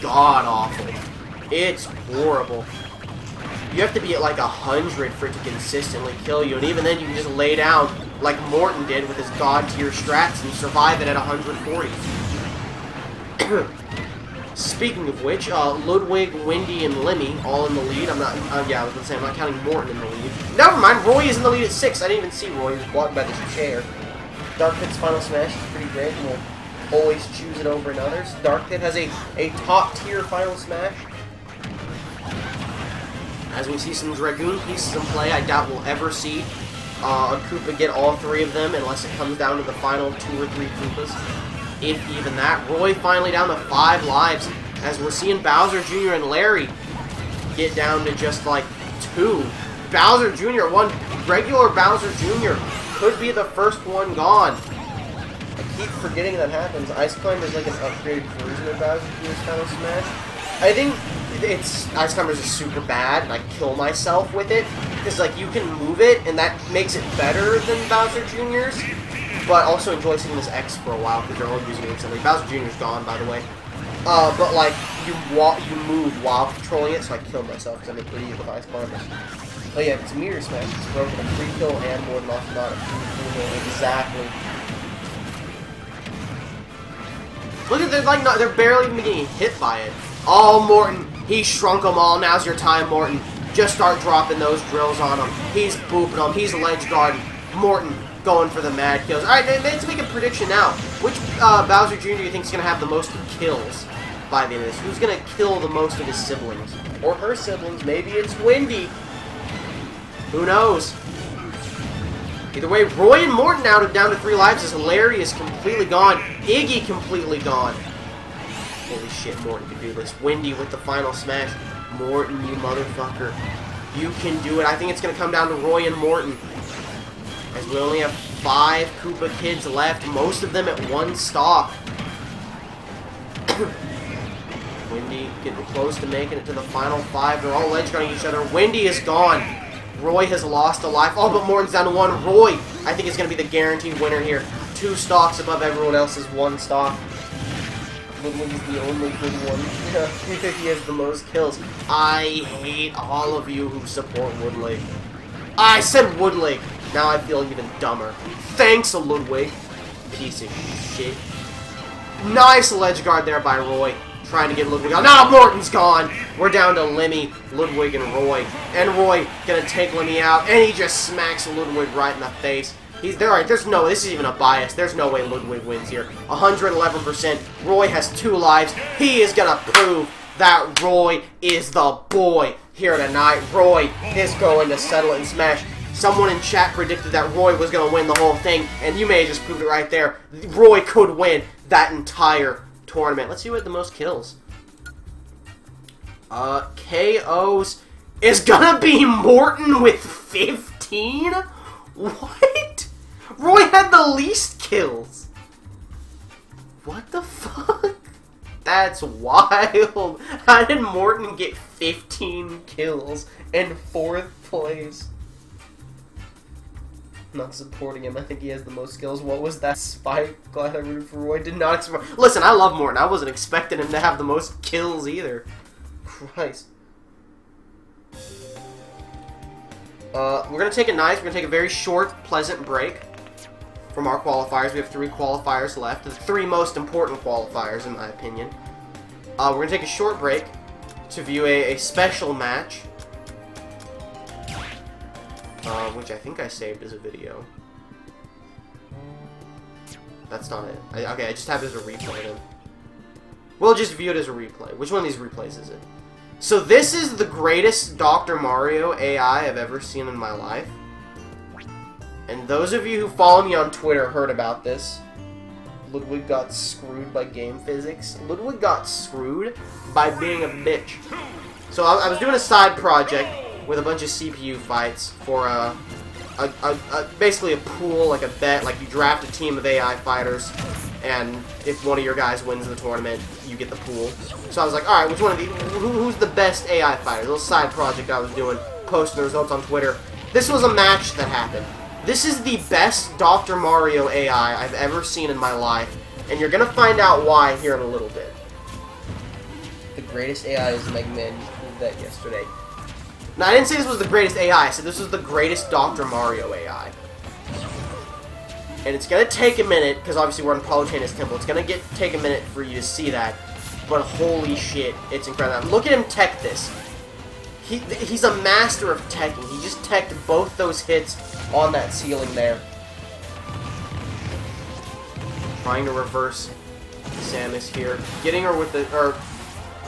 Speaker 1: god-awful. It's horrible. You have to be at like 100 for it to consistently kill you, and even then you can just lay down like Morton did with his god-tier strats and survive it at 140. Speaking of which, Ludwig, Wendy, and Lemmy all in the lead. Yeah, I was going to say, I'm not counting Morton in the lead. Never mind, Roy is in the lead at 6. I didn't even see Roy. He was blocked by this chair. Dark Pit's Final Smash is pretty great, and we'll always choose it over in others. Dark Pit has a top-tier Final Smash. As we see some Dragoon pieces in play, I doubt we'll ever see a Koopa get all 3 of them unless it comes down to the final 2 or 3 Koopas. If even that. Roy finally down to 5 lives, as we're seeing Bowser Jr. and Larry get down to just like 2. Bowser Jr., one regular Bowser Jr. could be the first one gone. I keep forgetting that happens. Ice Climber is like an upgraded version of Bowser Jr.'s Final Smash. I think Ice Climbers is super bad, and I kill myself with it, because like you can move it, and that makes it better than Bowser Jr.'s. But also enjoy seeing this X for a while because they're all using it instantly. Bowser Jr.'s gone, by the way. But like you move while controlling it, so I killed myself because I made 3 with Ice Climbers. Oh yeah, it's a meter smash. It's broken a free kill and more than often not a free kill. Exactly. Look at they're barely even getting hit by it. Oh, Morton, he shrunk them all. Now's your time, Morton. Just start dropping those drills on him. He's booping them. He's ledge guarding. Morton going for the mad kills. Alright, let's make a prediction now. Which Bowser Jr. do you think is going to have the most kills by the end of this? Who's going to kill the most of his siblings? Or her siblings? Maybe it's Wendy. Who knows? Either way, Roy and Morton now down to 3 lives as Larry is completely gone. Iggy completely gone. Holy shit, Morton can do this. Wendy with the Final Smash. Morton, you motherfucker. You can do it. I think it's going to come down to Roy and Morton. As we only have 5 Koopa kids left, most of them at 1 stock. Wendy getting close to making it to the final 5. They're all ledge guarding each other. Wendy is gone. Roy has lost a life. Oh, but Morton's down to 1. Roy, I think, is going to be the guaranteed winner here. 2 stocks above everyone else's 1 stock. Woodley is the only good one. He has the most kills. I hate all of you who support Woodley. I said Woodley. Now I feel even dumber. Thanks, Ludwig. Piece of shit. Nice ledge guard there by Roy. Trying to get Ludwig out. Now Morton's gone. We're down to Lemmy, Ludwig, and Roy. And Roy gonna take Lemmy out. And he just smacks Ludwig right in the face. Alright, this is even a bias. There's no way Ludwig wins here. 111%. Roy has 2 lives. He is gonna prove that Roy is the boy here tonight. Roy is going to settle it and smash. Someone in chat predicted that Roy was going to win the whole thing, and you may have just proved it right there. Roy could win that entire tournament. Let's see what the most kills. KOs is going to be Morton with 15? What? Roy had the least kills. What the fuck? That's wild. How did Morton get 15 kills in 4th place? Not supporting him. I think he has the most skills. What was that spike? Glad I rooted for Roy. Did not expect. Listen, I love Morton. I wasn't expecting him to have the most kills either. Christ. We're going to take we're going to take a very short, pleasant break from our qualifiers. We have 3 qualifiers left. The 3 most important qualifiers, in my opinion. We're going to take a short break to view a special match. Which I think I saved as a video. That's not it. Okay, I just have it as a replay then. We'll just view it as a replay. Which one of these replays is it? So this is the greatest Dr. Mario AI I've ever seen in my life. And those of you who follow me on Twitter heard about this. Ludwig got screwed by game physics. Ludwig got screwed by being a bitch. So I was doing a side project with a bunch of CPU fights for basically a pool, like a bet, like you draft a team of AI fighters, and if one of your guys wins the tournament, you get the pool. So I was like, alright, which one of these, who's the best AI fighter? A little side project I was doing, posting the results on Twitter. This was a match that happened. This is the best Dr. Mario AI I've ever seen in my life, and you're gonna find out why here in a little bit. The greatest AI is Mega Man, you proved that yesterday. Now, I didn't say this was the greatest AI, I said this was the greatest Dr. Mario AI. And it's going to take a minute, because obviously we're on Palutena's Temple, it's going to take a minute for you to see that, but holy shit, it's incredible. Look at him tech this. He's a master of teching. He just teched both those hits on that ceiling there. Trying to reverse Samus here. Getting her with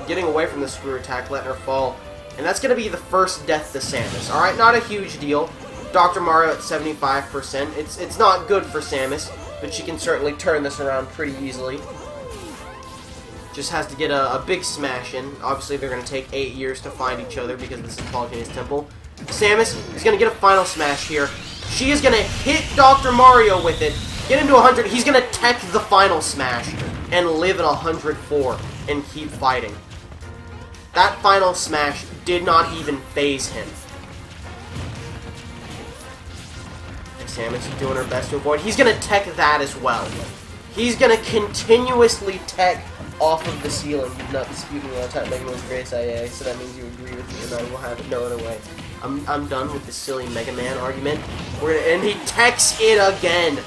Speaker 1: getting away from the screw attack, letting her fall. And that's going to be the first death to Samus. Alright, not a huge deal. Dr. Mario at 75%. It's not good for Samus, but she can certainly turn this around pretty easily. Just has to get a big smash in. Obviously, they're going to take 8 years to find each other because this is Palutena's Temple. Samus is going to get a final smash here. She is going to hit Dr. Mario with it. Get him to 100. He's going to tech the final smash and live at 104 and keep fighting. That final smash did not even phase him. And Samus is doing her best to avoid. He's going to tech that as well. He's going to continuously tech off of the ceiling. You've not disputing all the time Mega Man's greatest IA, so that means you agree with me and I will have it no other way. I'm done with the silly Mega Man argument. And he techs it again.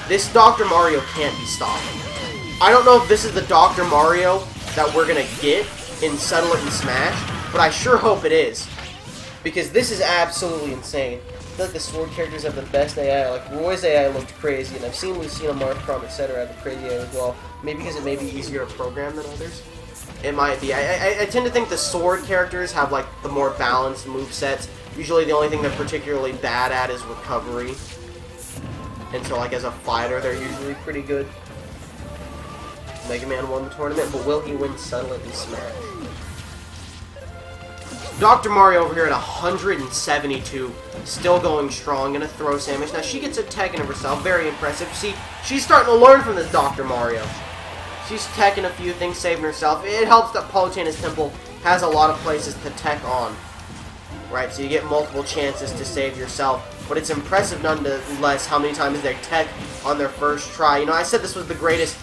Speaker 1: This Dr. Mario can't be stopped. I don't know if this is the Dr. Mario that we're going to get in Settle It and Smash, but I sure hope it is. Because this is absolutely insane. I feel like the Sword characters have the best AI. Like, Roy's AI looked crazy, and I've seen Lucina, Marthcrom, etc. have a crazy AI as well. Maybe because it may be easier to program than others. It might be. I tend to think the Sword characters have, like, the more balanced movesets. Usually the only thing they're particularly bad at is recovery. And so, like, as a fighter, they're usually pretty good. Mega Man won the tournament, but will he win Settle It and Smash? Dr. Mario over here at 172, still going strong, gonna throw Samus. Now she gets a teching of herself, very impressive. See, she's starting to learn from this Dr. Mario. She's teching a few things, saving herself. It helps that Palutena's Temple has a lot of places to tech on. Right, so you get multiple chances to save yourself. But it's impressive nonetheless how many times they tech on their first try. You know, I said this was the greatest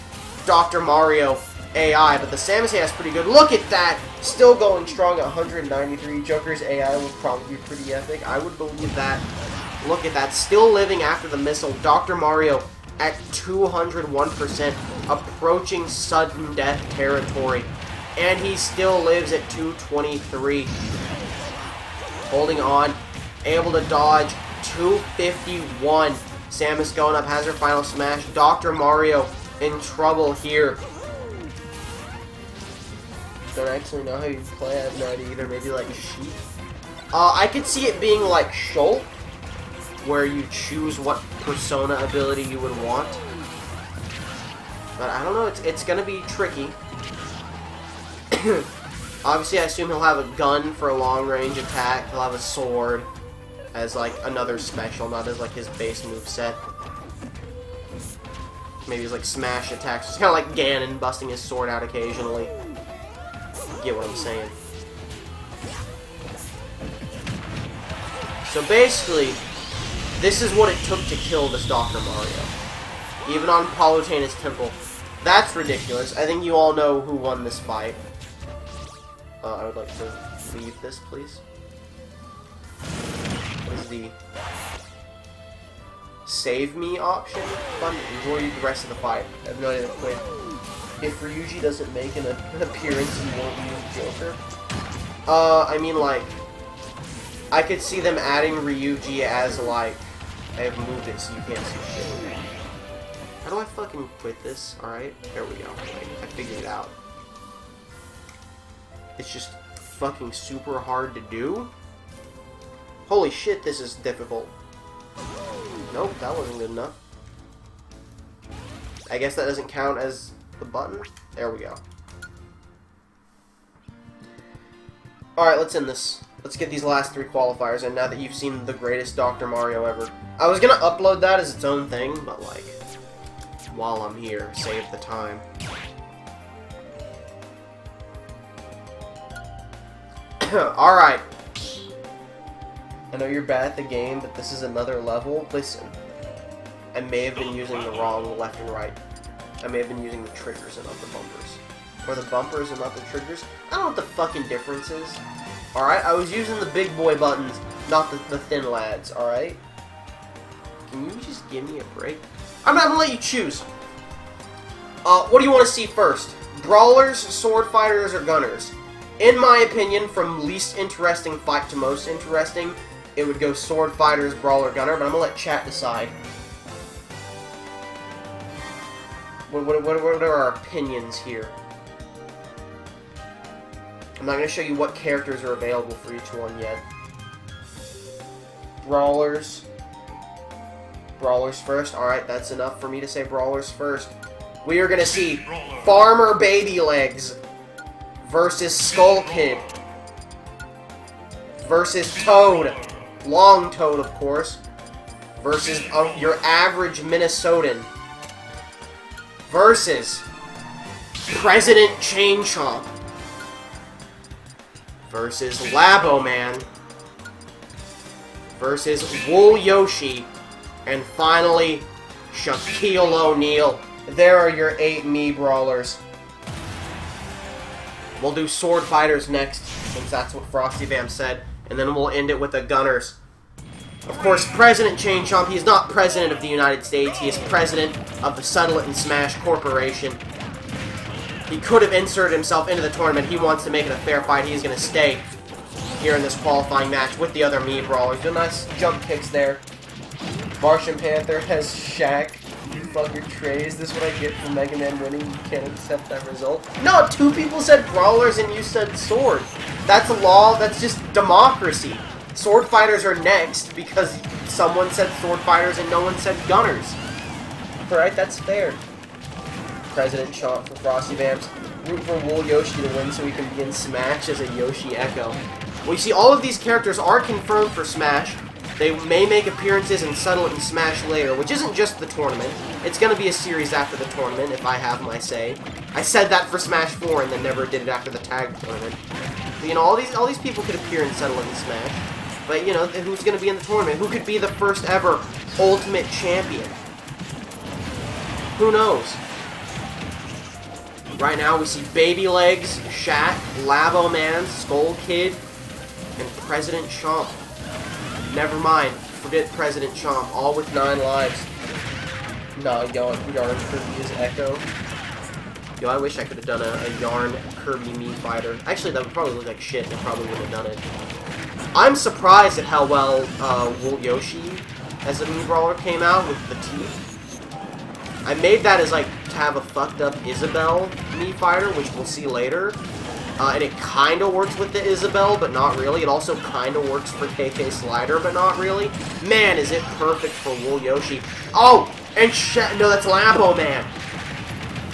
Speaker 1: Dr. Mario AI, but the Samus AI is pretty good. Look at that! Still going strong at 193. Joker's AI will probably be pretty epic. I would believe that. Look at that. Still living after the missile. Dr. Mario at 201%, approaching sudden death territory. And he still lives at 223. Holding on. Able to dodge. 251. Samus going up, has her final smash. Dr. Mario in trouble here. Don't actually know how you play. I have no idea either. Maybe like Sheep. I could see it being like Shulk, where you choose what persona ability you would want. But I don't know. It's gonna be tricky. Obviously, I assume he'll have a gun for a long range attack. He'll have a sword as like another special, not as like his base moveset. Maybe he's like smash attacks. It's kind of like Ganon busting his sword out occasionally. Get what I'm saying. So basically, this is what it took to kill this Dr. Mario. Even on Palutena's Temple. That's ridiculous. I think you all know who won this fight. I would like to leave this, please. What is the save me option? Fun. Enjoy the rest of the fight. I have no idea to quit. If Ryuji doesn't make an appearance, you won't use Joker. I mean, like, I could see them adding Ryuji as, like, I have moved it so you can't see shit. How do I fucking quit this? Alright, there we go. I figured it out. It's just fucking super hard to do. Holy shit, this is difficult. Nope, that wasn't good enough. I guess that doesn't count as the button. There we go. Alright, let's end this. Let's get these last 3 qualifiers, and now that you've seen the greatest Dr. Mario ever. I was gonna upload that as its own thing, but like, while I'm here, save the time. Alright. I know you're bad at the game, but this is another level. Listen, I may have been using the wrong left and right. I may have been using the triggers and not the bumpers. Or the bumpers and not the triggers. I don't know what the fucking difference is. Alright, I was using the big boy buttons, not the thin lads, alright? Can you just give me a break? I'm not gonna let you choose. What do you want to see first? Brawlers, sword fighters, or gunners? In my opinion, from least interesting fight to most interesting, it would go sword fighters, brawler, gunner, but I'm gonna let chat decide. What are our opinions here? I'm not going to show you what characters are available for each one yet. Brawlers. Brawlers first. Alright, that's enough for me to say brawlers first. We are going to see Farmer Baby Legs versus Skull Kid versus Toad. Long Toad, of course. Versus your average Minnesotan. Versus President Chain Chomp. Versus Labo Man. Versus Wool Yoshi. And finally, Shaquille O'Neal. There are your 8 Mii Brawlers. We'll do Sword Fighters next, since that's what Frosty Vamp said. And then we'll end it with the Gunners. Of course, President Chain Chomp, he is not President of the United States. He is President of the Settle It and Smash Corporation. He could have inserted himself into the tournament. He wants to make it a fair fight. He is going to stay here in this qualifying match with the other Mii Brawlers. Doing nice jump kicks there. Martian Panther has Shaq. You fucker Trey. Is this what I get for Mega Man winning? You can't accept that result. No, 2 people said Brawlers and you said Sword. That's a law. That's just democracy. Sword Fighters are next because someone said Sword Fighters and no one said Gunners. Alright, that's fair. President Chomp for Frosty Vamps. Root for Wool Yoshi to win so he can be in Smash as a Yoshi Echo. Well, you see, all of these characters are confirmed for Smash. They may make appearances and Settle It and Smash later, which isn't just the tournament. It's going to be a series after the tournament, if I have my say. I said that for Smash 4 and then never did it after the tag tournament. But, you know, all these people could appear in Settle It and Smash. But, you know, who's going to be in the tournament? Who could be the first ever Ultimate Champion? Who knows? Right now, we see Baby Legs, Shaq, Labo Man, Skull Kid, and President Chomp. Never mind. Forget President Chomp. All with 9 lives. No, Yarn Kirby is Echo. Yo, I wish I could have done a Yarn Kirby Mii Fighter. Actually, that would probably look like shit, and I probably wouldn't have done it. I'm surprised at how well Wool Yoshi as a Mii Brawler came out with the teeth. I made that as, like, to have a fucked up Isabelle Mii Fighter, which we'll see later. And it kind of works with the Isabelle, but not really. It also kind of works for KK Slider, but not really. Man, is it perfect for Wool Yoshi. Oh! And no, that's Labo Man.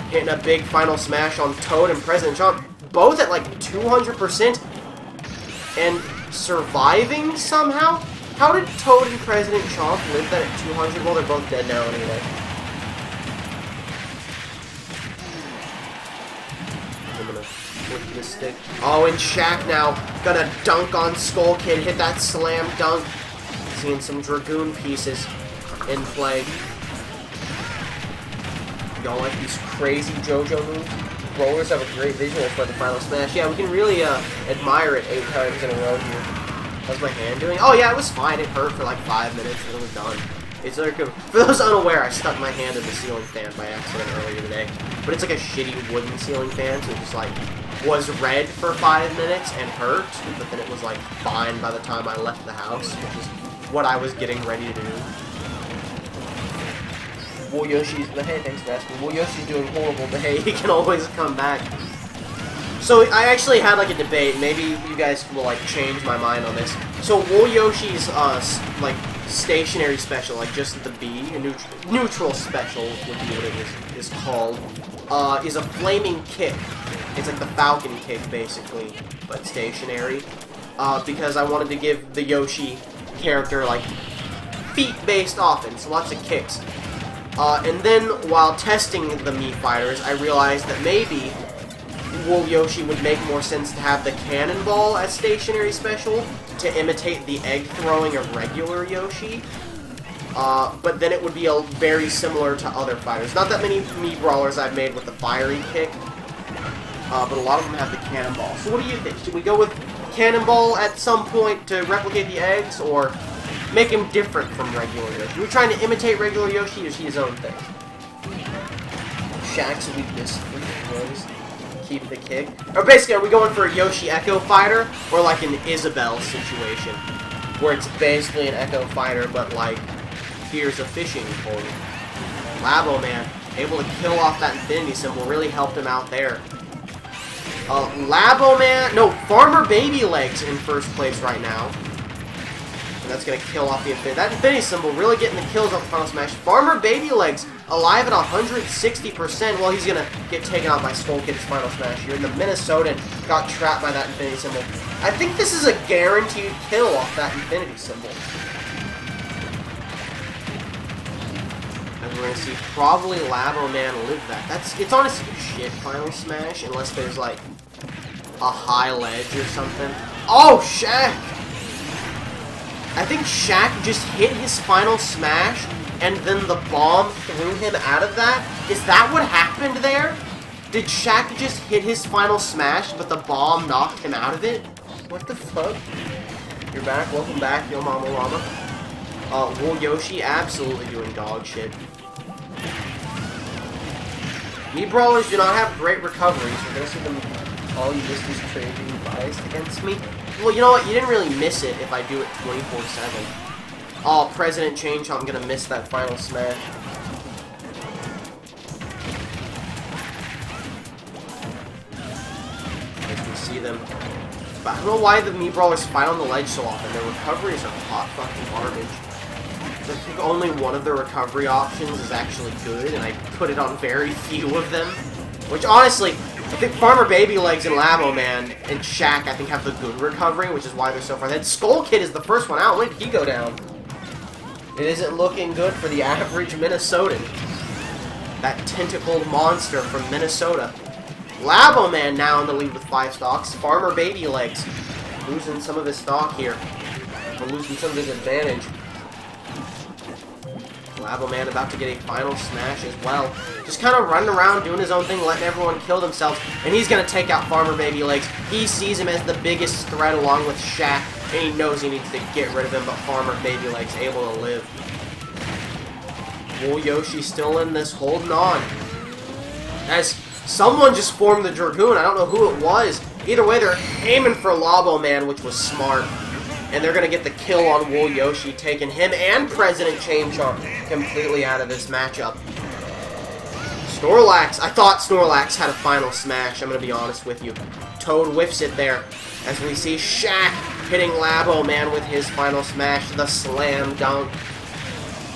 Speaker 1: Hitting a big final smash on Toad and President Chomp. Both at like 200%. And surviving somehow? How did Toad and President Chomp live that at 200? Well, they're both dead now anyway. I'm gonna flip this stick. Oh, and Shaq now gonna dunk on Skull Kid. Hit that slam dunk. Seeing some Dragoon pieces in play. Y'all like these crazy JoJo moves? rollers have a great visual for the final smash. Yeah, we can really admire it 8 times in a row here. How's my hand doing? Oh yeah, it was fine. It hurt for like 5 minutes and it was done. It's like for those unaware, I stuck my hand in the ceiling fan by accident earlier today. But it's like a shitty wooden ceiling fan, so it just like was red for 5 minutes and hurt, but then it was like fine by the time I left the house, which is what I was getting ready to do. Well, Yoshi's, hey, thanks for asking. Well, Yoshi's doing horrible, but hey, he can always come back. So I actually had like a debate. Maybe you guys will like change my mind on this. So Wool Yoshi's like stationary special, like just the B, neutral special would be what it is called, is a flaming kick. It's like the Falcon kick basically, but stationary. Because I wanted to give the Yoshi character like feet-based offense, lots of kicks. And then while testing the Mii Fighters, I realized that maybe Wool Yoshi would make more sense to have the cannonball as stationary special to imitate the egg throwing of regular Yoshi. But then it would be very similar to other fighters. Not that many Mii Brawlers I've made with the fiery kick, but a lot of them have the cannonball. So what do you think? Should we go with cannonball at some point to replicate the eggs, or make him different from regular Yoshi? We're trying to imitate regular Yoshi, or is he his own thing? Shaq's weakness. Keep the kick. Or basically, are we going for a Yoshi Echo Fighter, or like an Isabelle situation, where it's basically an Echo Fighter, but like, here's a fishing pole. Labo Man, able to kill off that infinity symbol, really helped him out there. Labo Man, no, Farmer Baby Legs in first place right now. And that's going to kill off the infinity. That infinity symbol really getting the kills off the final smash. Farmer Baby Legs alive at 160%. Well, he's going to get taken out by Skull Kid's final smash here. And the Minnesotan got trapped by that infinity symbol. I think this is a guaranteed kill off that infinity symbol. And we're going to see probably Labo Man live that. It's honestly shit final smash, unless there's like a high ledge or something. Oh, Shaq! I think Shaq just hit his final smash, and then the bomb threw him out of that. Is that what happened there? Did Shaq just hit his final smash, but the bomb knocked him out of it? What the fuck? You're back. Welcome back, Yo Mama Llama. Wool Yoshi absolutely doing dog shit. Mii Brawlers do not have great recoveries. We're gonna see them all you missed is trading biased against me. Well, you know what? You didn't really miss it if I do it 24/7. Oh, President Change, I'm gonna miss that final smash. You can see them. But I don't know why the Mii Brawlers fight on the ledge so often. Their recoveries are hot fucking garbage. I think only one of the recovery options is actually good, and I put it on very few of them. Which, honestly, I think Farmer Baby Legs and Labo Man and Shaq, I think, have the good recovery, which is why they're so far ahead. Skull Kid is the first one out. When did he go down? It isn't looking good for the average Minnesotan. That tentacled monster from Minnesota. Labo Man now in the lead with 5 stocks. Farmer Baby Legs losing some of his stock here. Or losing some of his advantage. Labo Man about to get a final smash as well. Just kind of running around, doing his own thing, letting everyone kill themselves. And he's going to take out Farmer Baby Legs. He sees him as the biggest threat along with Shaq. And he knows he needs to get rid of him, but Farmer Baby Legs able to live. Wool Yoshi still in this, holding on. As someone just formed the Dragoon. I don't know who it was. Either way, they're aiming for Labo Man, which was smart. And they're going to get the kill on Wool Yoshi, taking him and President Chainchomp completely out of this matchup. Snorlax. I thought Snorlax had a final smash, I'm going to be honest with you. Toad whiffs it there. As we see Shaq hitting Labo Man with his final smash, the slam dunk.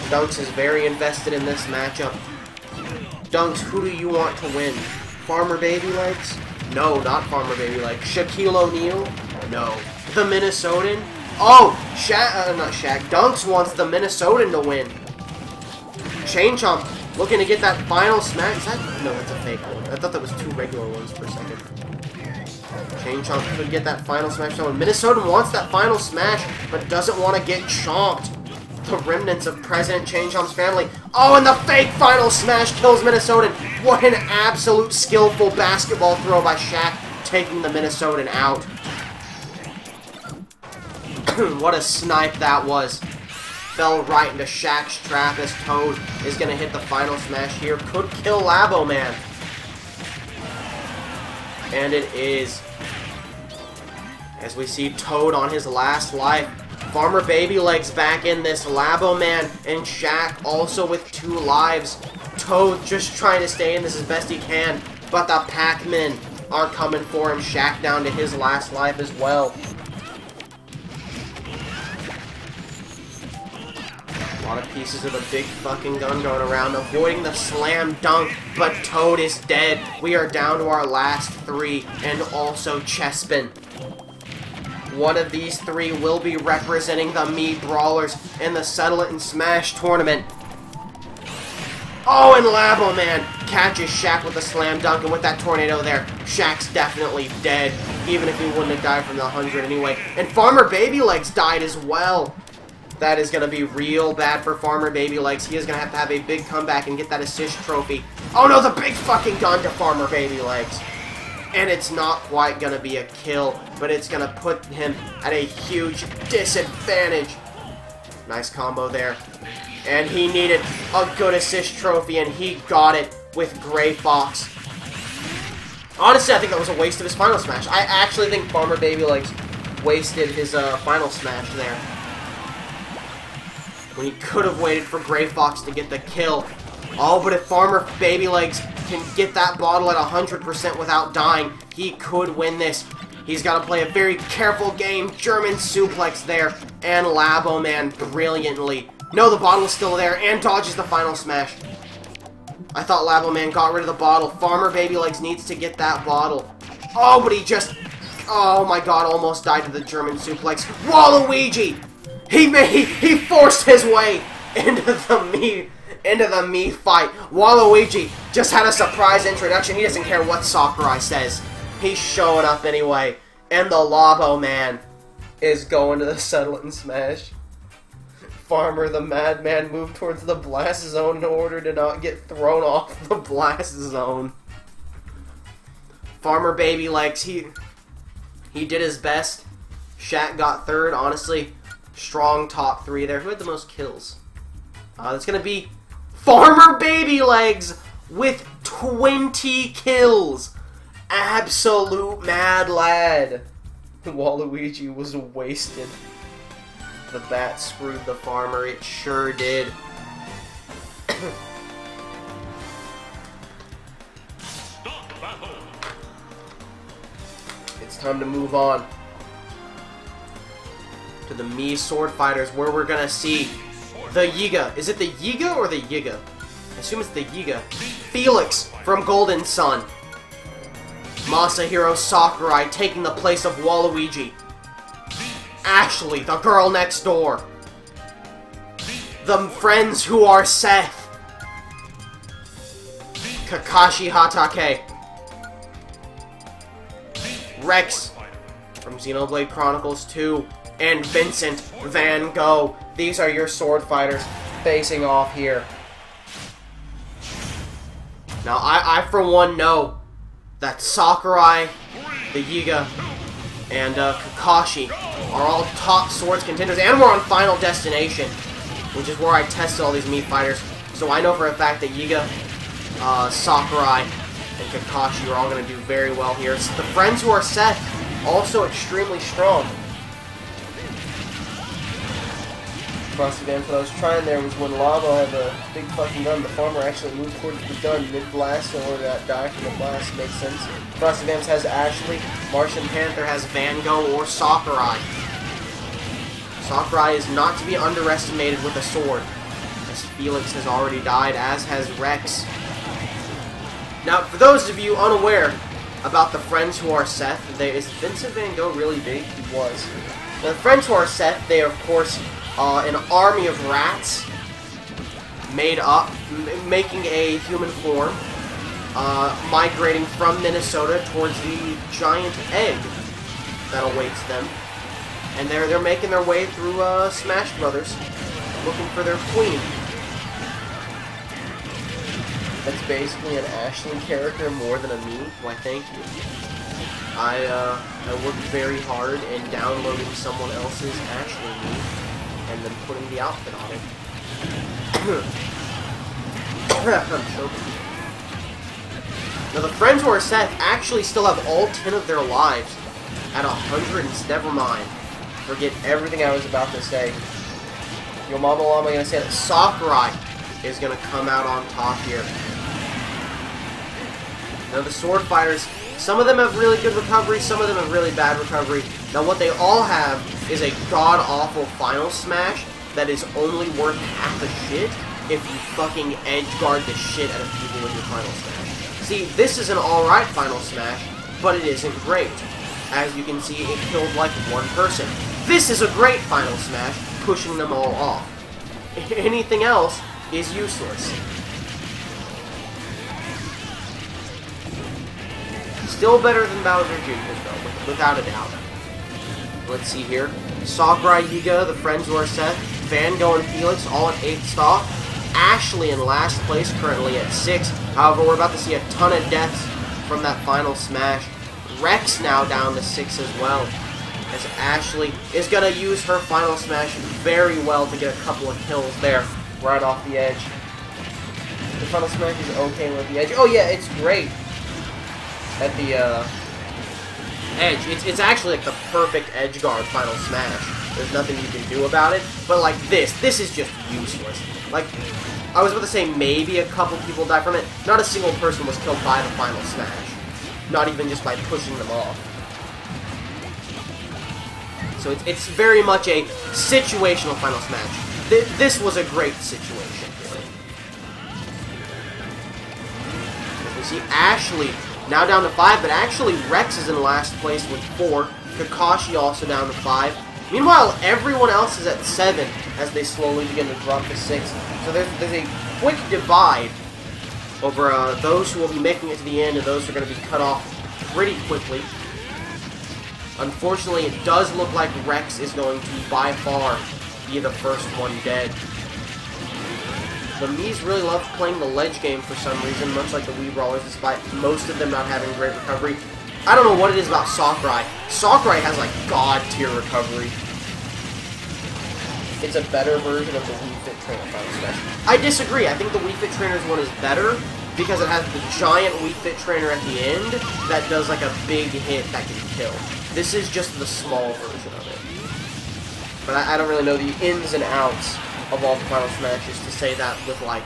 Speaker 1: Dunks is very invested in this matchup. Dunks, who do you want to win? Farmer Baby Legs? No, not Farmer Baby Legs. Shaquille O'Neal? No. The Minnesotan? Oh, not Shaq. Dunks wants the Minnesotan to win. Chainchomp looking to get that final smash. Is that? No, that's a fake one. I thought that was 2 regular ones per second. Chainchomp could get that final smash. Minnesotan wants that final smash, but doesn't want to get chomped. The remnants of President Chainchomp's family. Oh, and the fake final smash kills Minnesotan. What an absolute skillful basketball throw by Shaq, taking the Minnesotan out. What a snipe that was. Fell right into Shaq's trap as Toad is going to hit the final smash here. Could kill Labo Man. And it is. As we see Toad on his last life. Farmer Baby Legs back in this. Labo Man and Shaq also with 2 lives. Toad just trying to stay in this as best he can. But the Pac-Men are coming for him. Shaq down to his last life as well. A lot of pieces of the big fucking gun going around, avoiding the slam dunk, but Toad is dead. We are down to our last 3, and also Chespin. One of these 3 will be representing the Mii Brawlers in the Settle It and Smash tournament. Oh, and Labo Man catches Shaq with a slam dunk, and with that tornado there, Shaq's definitely dead, even if he wouldn't have died from the 100 anyway. And Farmer Baby Legs died as well. That is going to be real bad for Farmer Baby Legs. He is going to have a big comeback and get that assist trophy. Oh no, the big fucking gun to Farmer Baby Legs. And it's not quite going to be a kill, but it's going to put him at a huge disadvantage. Nice combo there. And he needed a good assist trophy, and he got it with Gray Fox. Honestly, I think that was a waste of his final smash. I actually think Farmer Baby Legs wasted his final smash there, when he could have waited for Gray Fox to get the kill. Oh, but if Farmer Baby Legs can get that bottle at 100% without dying, he could win this. He's got to play a very careful game. German suplex there, and Labo Man brilliantly. No, the bottle's still there, and dodges the final smash. I thought Labo Man got rid of the bottle. Farmer Baby Legs needs to get that bottle. Oh, but he just... Oh my god, almost died to the German suplex. Waluigi! He forced his way into the Mii fight. Waluigi just had a surprise introduction. He doesn't care what Sakurai says. He's showing up anyway. And the Labo Man is going to the Settle It and Smash. Farmer the Madman moved towards the blast zone in order to not get thrown off the blast zone. Farmer Baby Legs, he did his best. Shaq got 3rd, honestly. Strong top 3 there. Who had the most kills? That's going to be Farmer Baby Legs with 20 kills. Absolute mad lad. Waluigi was wasted. The bat screwed the farmer. It sure did. It's time to move on to the Mii Sword Fighters, where we're gonna see the Yiga. Is it the Yiga or the Yiga? I assume it's the Yiga. Felix from Golden Sun. Masahiro Sakurai taking the place of Waluigi. Ashley, the girl next door. The friends who are Seth. Kakashi Hatake. Rex from Xenoblade Chronicles 2. And Vincent Van Gogh. These are your sword fighters facing off here. Now, I for one know that Sakurai, the Yiga, and Kakashi are all top swords contenders, and we're on Final Destination, which is where I tested all these Mii fighters. So I know for a fact that Yiga, Sakurai, and Kakashi are all going to do very well here. It's the friends who are Seth, also extremely strong. Frosty Vamps, what I was trying there was when Labo had the big fucking gun, the farmer actually moved towards the gun mid-blast in order to die from the blast. Makes sense. Frosty Vamps has Ashley, Martian Panther has Van Gogh or Sakurai. Sakurai is not to be underestimated with a sword, as Felix has already died, as has Rex. Now, for those of you unaware about the friends who are Seth, is Vincent Van Gogh really big? He was. Now, the friends who are Seth, they are, of course, an army of rats made up, making a human form, migrating from Minnesota towards the giant egg that awaits them. And they're making their way through Smash Brothers. looking for their queen. That's basically an Ashley character more than a Mii. Why, thank you. I worked very hard in downloading someone else's Ashley Mii and then putting the outfit on it. I'm choking. Now, the friends who are Seth actually still have all 10 of their lives at 100 and never mind. Forget everything I was about to say. Yo mama llama gonna say that Sakurai is gonna come out on top here. Now the sword fighters, some of them have really good recovery, some of them have really bad recovery. Now what they all have is a god-awful final smash that is only worth half a shit if you fucking edge guard the shit out of people with your final smash. See, this is an alright final smash, but it isn't great. As you can see, it killed like one person. This is a great final smash, pushing them all off. Anything else is useless. Still better than Bowser Jr.'s though, without a doubt. Let's see here. Sakurai, Yiga, the friends who are Seth, Van Gogh, and Felix all at 8th stock. Ashley in last place, currently at 6. However, we're about to see a ton of deaths from that final smash. Rex now down to 6 as well, as Ashley is going to use her final smash very well to get a couple of kills there, right off the edge. The final smash is okay with the edge. Oh yeah, it's great at the edge. It's actually like the perfect edge guard final smash. There's nothing you can do about it, but like this is just useless. Like, I was about to say maybe a couple people died from it. Not a single person was killed by the final smash. Not even just by pushing them off. So it's very much a situational final smash. This was a great situation. As we see Ashley now down to 5, but actually Rex is in last place with 4. Kakashi also down to 5. Meanwhile, everyone else is at 7 as they slowly begin to drop to 6. So there's a quick divide over those who will be making it to the end and those who are going to be cut off pretty quickly. Unfortunately, it does look like Rex is going to, by far, be the first one dead. The Mii's really love playing the ledge game for some reason, much like the Wii Brawlers, despite most of them not having great recovery. I don't know what it is about Sakurai. Sakurai has, like, god-tier recovery. It's a better version of the Wii Fit Trainer Final Smash. I disagree. I think the Wii Fit Trainer's one is better because it has the giant Wii Fit Trainer at the end that does, like, a big hit that can kill. This is just the small version of it. But I don't really know the ins and outs of all the Final Smashes to say that with, like,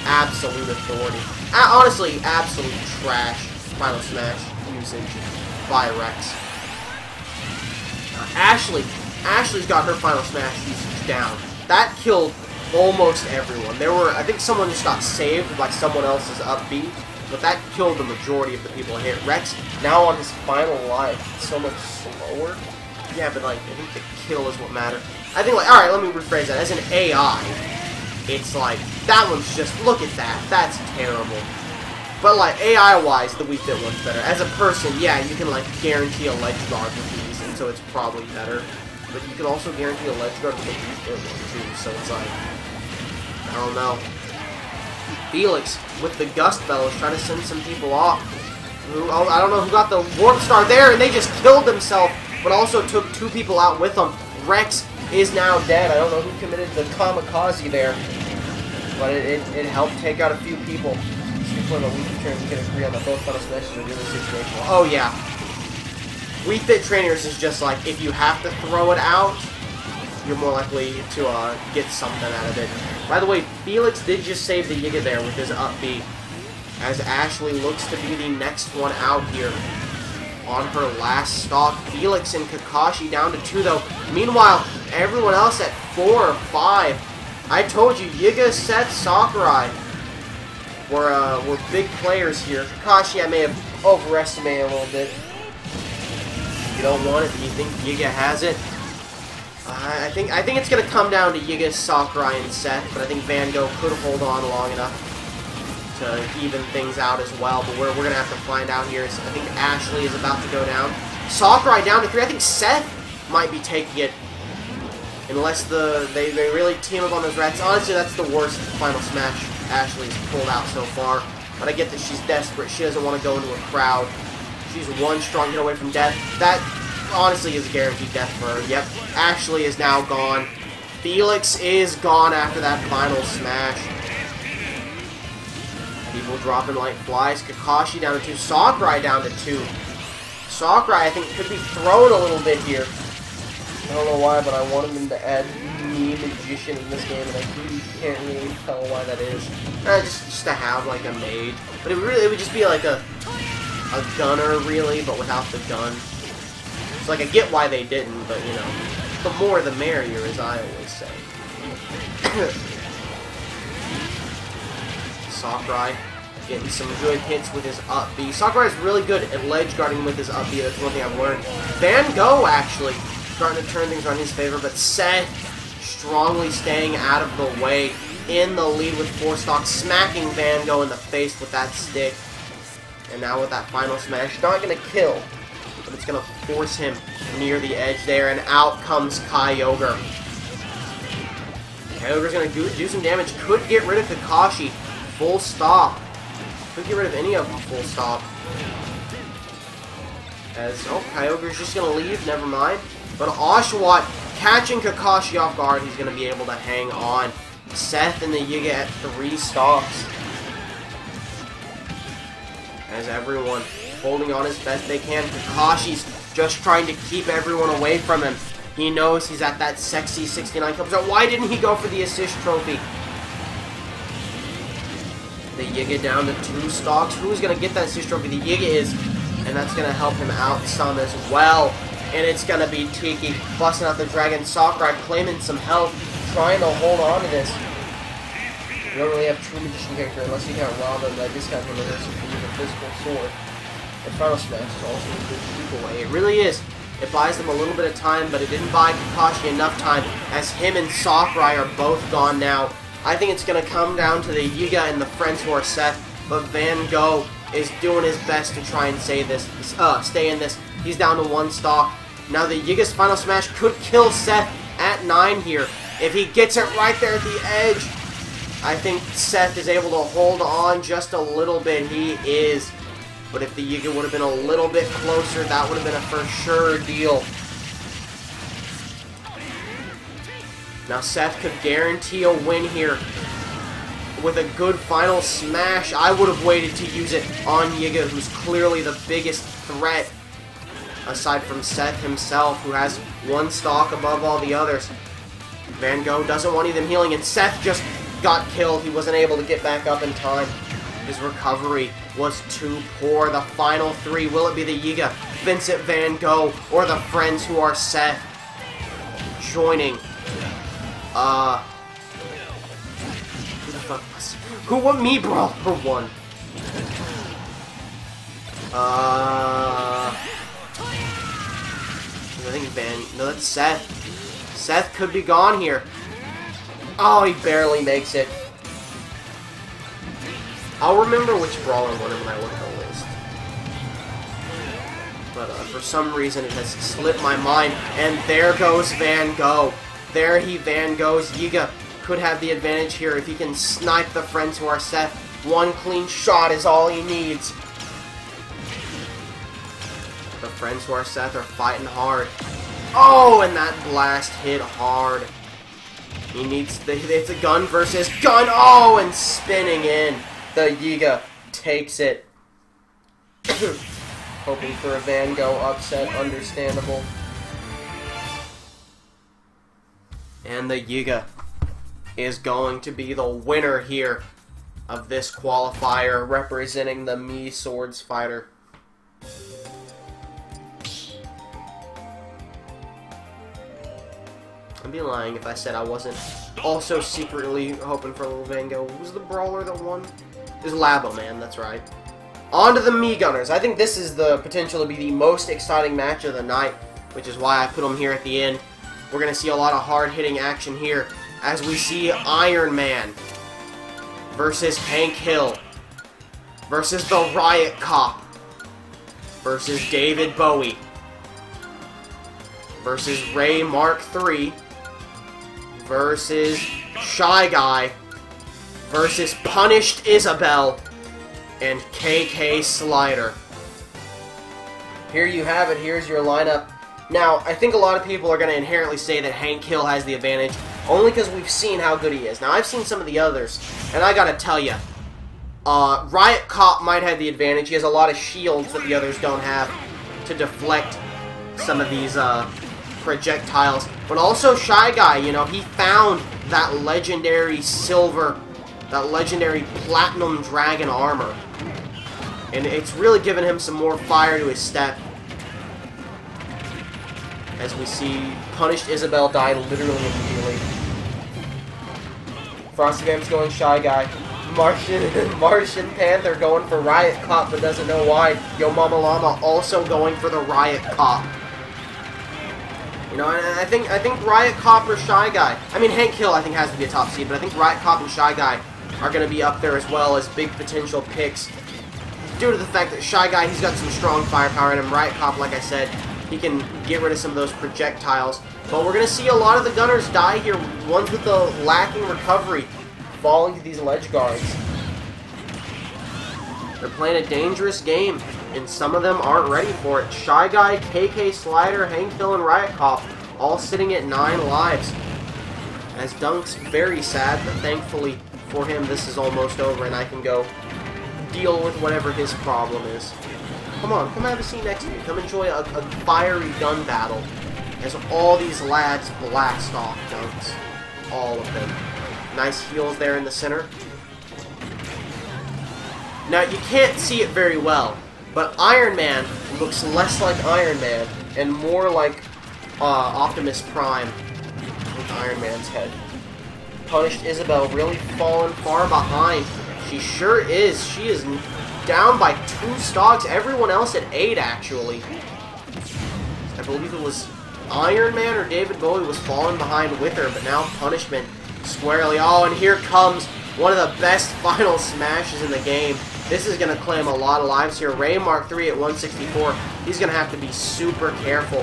Speaker 1: absolute authority. Honestly, absolute trash Final Smash usage by Rex. Ashley's got her Final Smash usage down. That killed almost everyone. There were, I think someone just got saved by someone else's upbeat, but that killed the majority of the people hit. Rex, now on his final life, so much slower. Yeah, but like, I think the kill is what matters. I think, like, alright, let me rephrase that. As an AI, it's like, that one's just, look at that. That's terrible. But, like, AI-wise, the Wii Fit one's better. As a person, yeah, you can, like, guarantee a ledge guard with these, and so it's probably better. But you can also guarantee a ledge guard with the Wii Fit one, too, so it's like, I don't know. Felix, with the Gust Bell, is trying to send some people off. I don't know who got the Warp Star there, and they just killed themselves, but also took 2 people out with them. Rex is now dead. I don't know who committed the kamikaze there, but it helped take out a few people. Before the Wii Fit Trainers can agree on that both Final Smashes are really situational. Oh yeah. Wii Fit Trainers is just like, if you have to throw it out, you're more likely to get something out of it. By the way, Felix did just save the Yiga there with his up B, as Ashley looks to be the next one out here on her last stock. Felix and Kakashi down to 2 though. Meanwhile, everyone else at 4 or 5. I told you, Yiga, Seth, Sakurai were big players here. Kakashi I may have overestimated a little bit. You don't want it, do you think Yiga has it? I think it's gonna come down to Yiga, Sakurai, and Seth, but I think Van Gogh could hold on long enough to even things out as well. But we're gonna have to find out here. I think Ashley is about to go down. Sakurai down to 3. I think Seth might be taking it Unless they really team up on those rats. Honestly, that's the worst final smash Ashley's pulled out so far. But I get that she's desperate. She doesn't want to go into a crowd. She's one strong hit away from death. That, honestly, is a guaranteed death for her. Yep, Ashley is now gone. Felix is gone after that final smash. People dropping like flies. Kakashi down to 2. Sakurai down to 2. Sakurai, I think, could be thrown a little bit here. I don't know why, but I wanted them to add Mii Magician in this game, and I can't really tell why that is. Just to have, like, a mage. But it would just be like a gunner, really, but without the gun. It's like, I get why they didn't, but, you know, the more the merrier, as I always say. Sakurai getting some good hits with his up B. Sakurai is really good at ledge guarding with his up B. That's one thing I've learned. Van Gogh, actually, starting to turn things around in his favor, but Seth strongly staying out of the way in the lead with 4 stocks, smacking Van Gogh in the face with that stick. And now with that final smash, not going to kill, but it's going to force him near the edge there, and out comes Kyogre. Kyogre's going to do some damage, could get rid of Kakashi, full stop. Could get rid of any of them, full stop. As, oh, Kyogre's just going to leave, never mind. But Oshawott catching Kakashi off guard, he's going to be able to hang on. Seth and the Yiga at 3 stocks. As everyone holding on as best they can. Kakashi's just trying to keep everyone away from him. He knows he's at that sexy 69 kill. So why didn't he go for the assist trophy? The Yiga down to 2 stocks. Who's going to get that assist trophy? The Yiga is. And that's going to help him out some as well. And it's going to be Tiki busting out the Dragon. Sakurai claiming some health. Trying to hold on to this. You don't really have true magician character unless you count Robin, but I discount him unless you can use a physical sword. And Final Smash is also a good keep away. It really is. It buys them a little bit of time, but it didn't buy Kakashi enough time, as him and Sakurai are both gone now. I think it's going to come down to the Yiga and the friends who are Seth, but Van Gogh is doing his best to try and stay in this. He's down to 1 stock. Now the Yiga's Final Smash could kill Seth at 9 here. If he gets it right there at the edge, I think Seth is able to hold on just a little bit. He is. But if the Yiga would have been a little bit closer, that would have been a for sure deal. Now Seth could guarantee a win here with a good final smash. I would have waited to use it on Yiga, who's clearly the biggest threat, aside from Seth himself, who has 1 stock above all the others. Van Gogh doesn't want even healing, and Seth just got killed. He wasn't able to get back up in time. His recovery was too poor. The final 3, will it be the Yiga, Vincent Van Gogh, or the friends who are Seth joining? Who the fuck was? Who won Mii Brawl for 1? I think no, that's Seth. Seth could be gone here. Oh, he barely makes it. I'll remember which brawler won it when I look at the list. But for some reason it has slipped my mind. And there goes Van Gogh. There he Van Goghs. Yiga could have the advantage here if he can snipe the friends who are Seth. 1 clean shot is all he needs. The friends who are Seth are fighting hard. Oh, and that blast hit hard. He needs it's a gun versus gun. Oh, and spinning in. The Yiga takes it. Hoping for a Van Gogh upset, understandable. And the Yiga is going to be the winner here of this qualifier, representing the Mii Swords Fighter. I'd be lying if I said I wasn't also secretly hoping for a little Van Gogh. Who was the brawler that won? It was Labo Man, that's right. On to the Mii Gunners. I think this is the potential to be the most exciting match of the night, which is why I put them here at the end. We're going to see a lot of hard-hitting action here as we see Iron Man versus Hank Hill versus the Riot Cop versus David Bowie versus Ray Mark III versus Shy Guy versus Punished Isabel and KK Slider. Here you have it. Here's your lineup. Now, I think a lot of people are going to inherently say that Hank Hill has the advantage, only because we've seen how good he is. Now, I've seen some of the others, and I gotta tell you, Riot Cop might have the advantage. He has a lot of shields that the others don't have to deflect some of these projectiles. But also Shy Guy, you know, he found that legendary silver, that legendary platinum dragon armor. And it's really given him some more fire to his step. As we see, Punished Isabel die literally immediately. Frosty Vamps going Shy Guy. Martian Panther going for Riot Cop but doesn't know why. Yo Mama Llama also going for the Riot Cop. You know, and I think Riot Cop or Shy Guy. I mean, Hank Hill I think has to be a top seed, but I think Riot Cop and Shy Guy are going to be up there as well as big potential picks. Due to the fact that Shy Guy, he's got some strong firepower in him. Riot Cop, like I said, he can get rid of some of those projectiles. But we're going to see a lot of the gunners die here. Ones with the lacking recovery falling to these ledge guards. They're playing a dangerous game, and some of them aren't ready for it. Shy Guy, KK Slider, Hank Hill, and Riot Cop all sitting at 9 lives. As Dunk's very sad, but thankfully for him this is almost over and I can go deal with whatever his problem is. Come on, come have a seat next to me. Come enjoy a fiery gun battle as all these lads blast off Dunks. All of them. Nice heals there in the center. Now, you can't see it very well, but Iron Man looks less like Iron Man and more like Optimus Prime with Iron Man's head. Punished Isabel really fallen far behind. She sure is. She is down by 2 stocks. Everyone else at 8, actually. I believe it was Iron Man or David Bowie was falling behind with her, but now Punishment squarely. Oh, and here comes one of the best final smashes in the game. This is going to claim a lot of lives here. Ray Mark III at 164. He's going to have to be super careful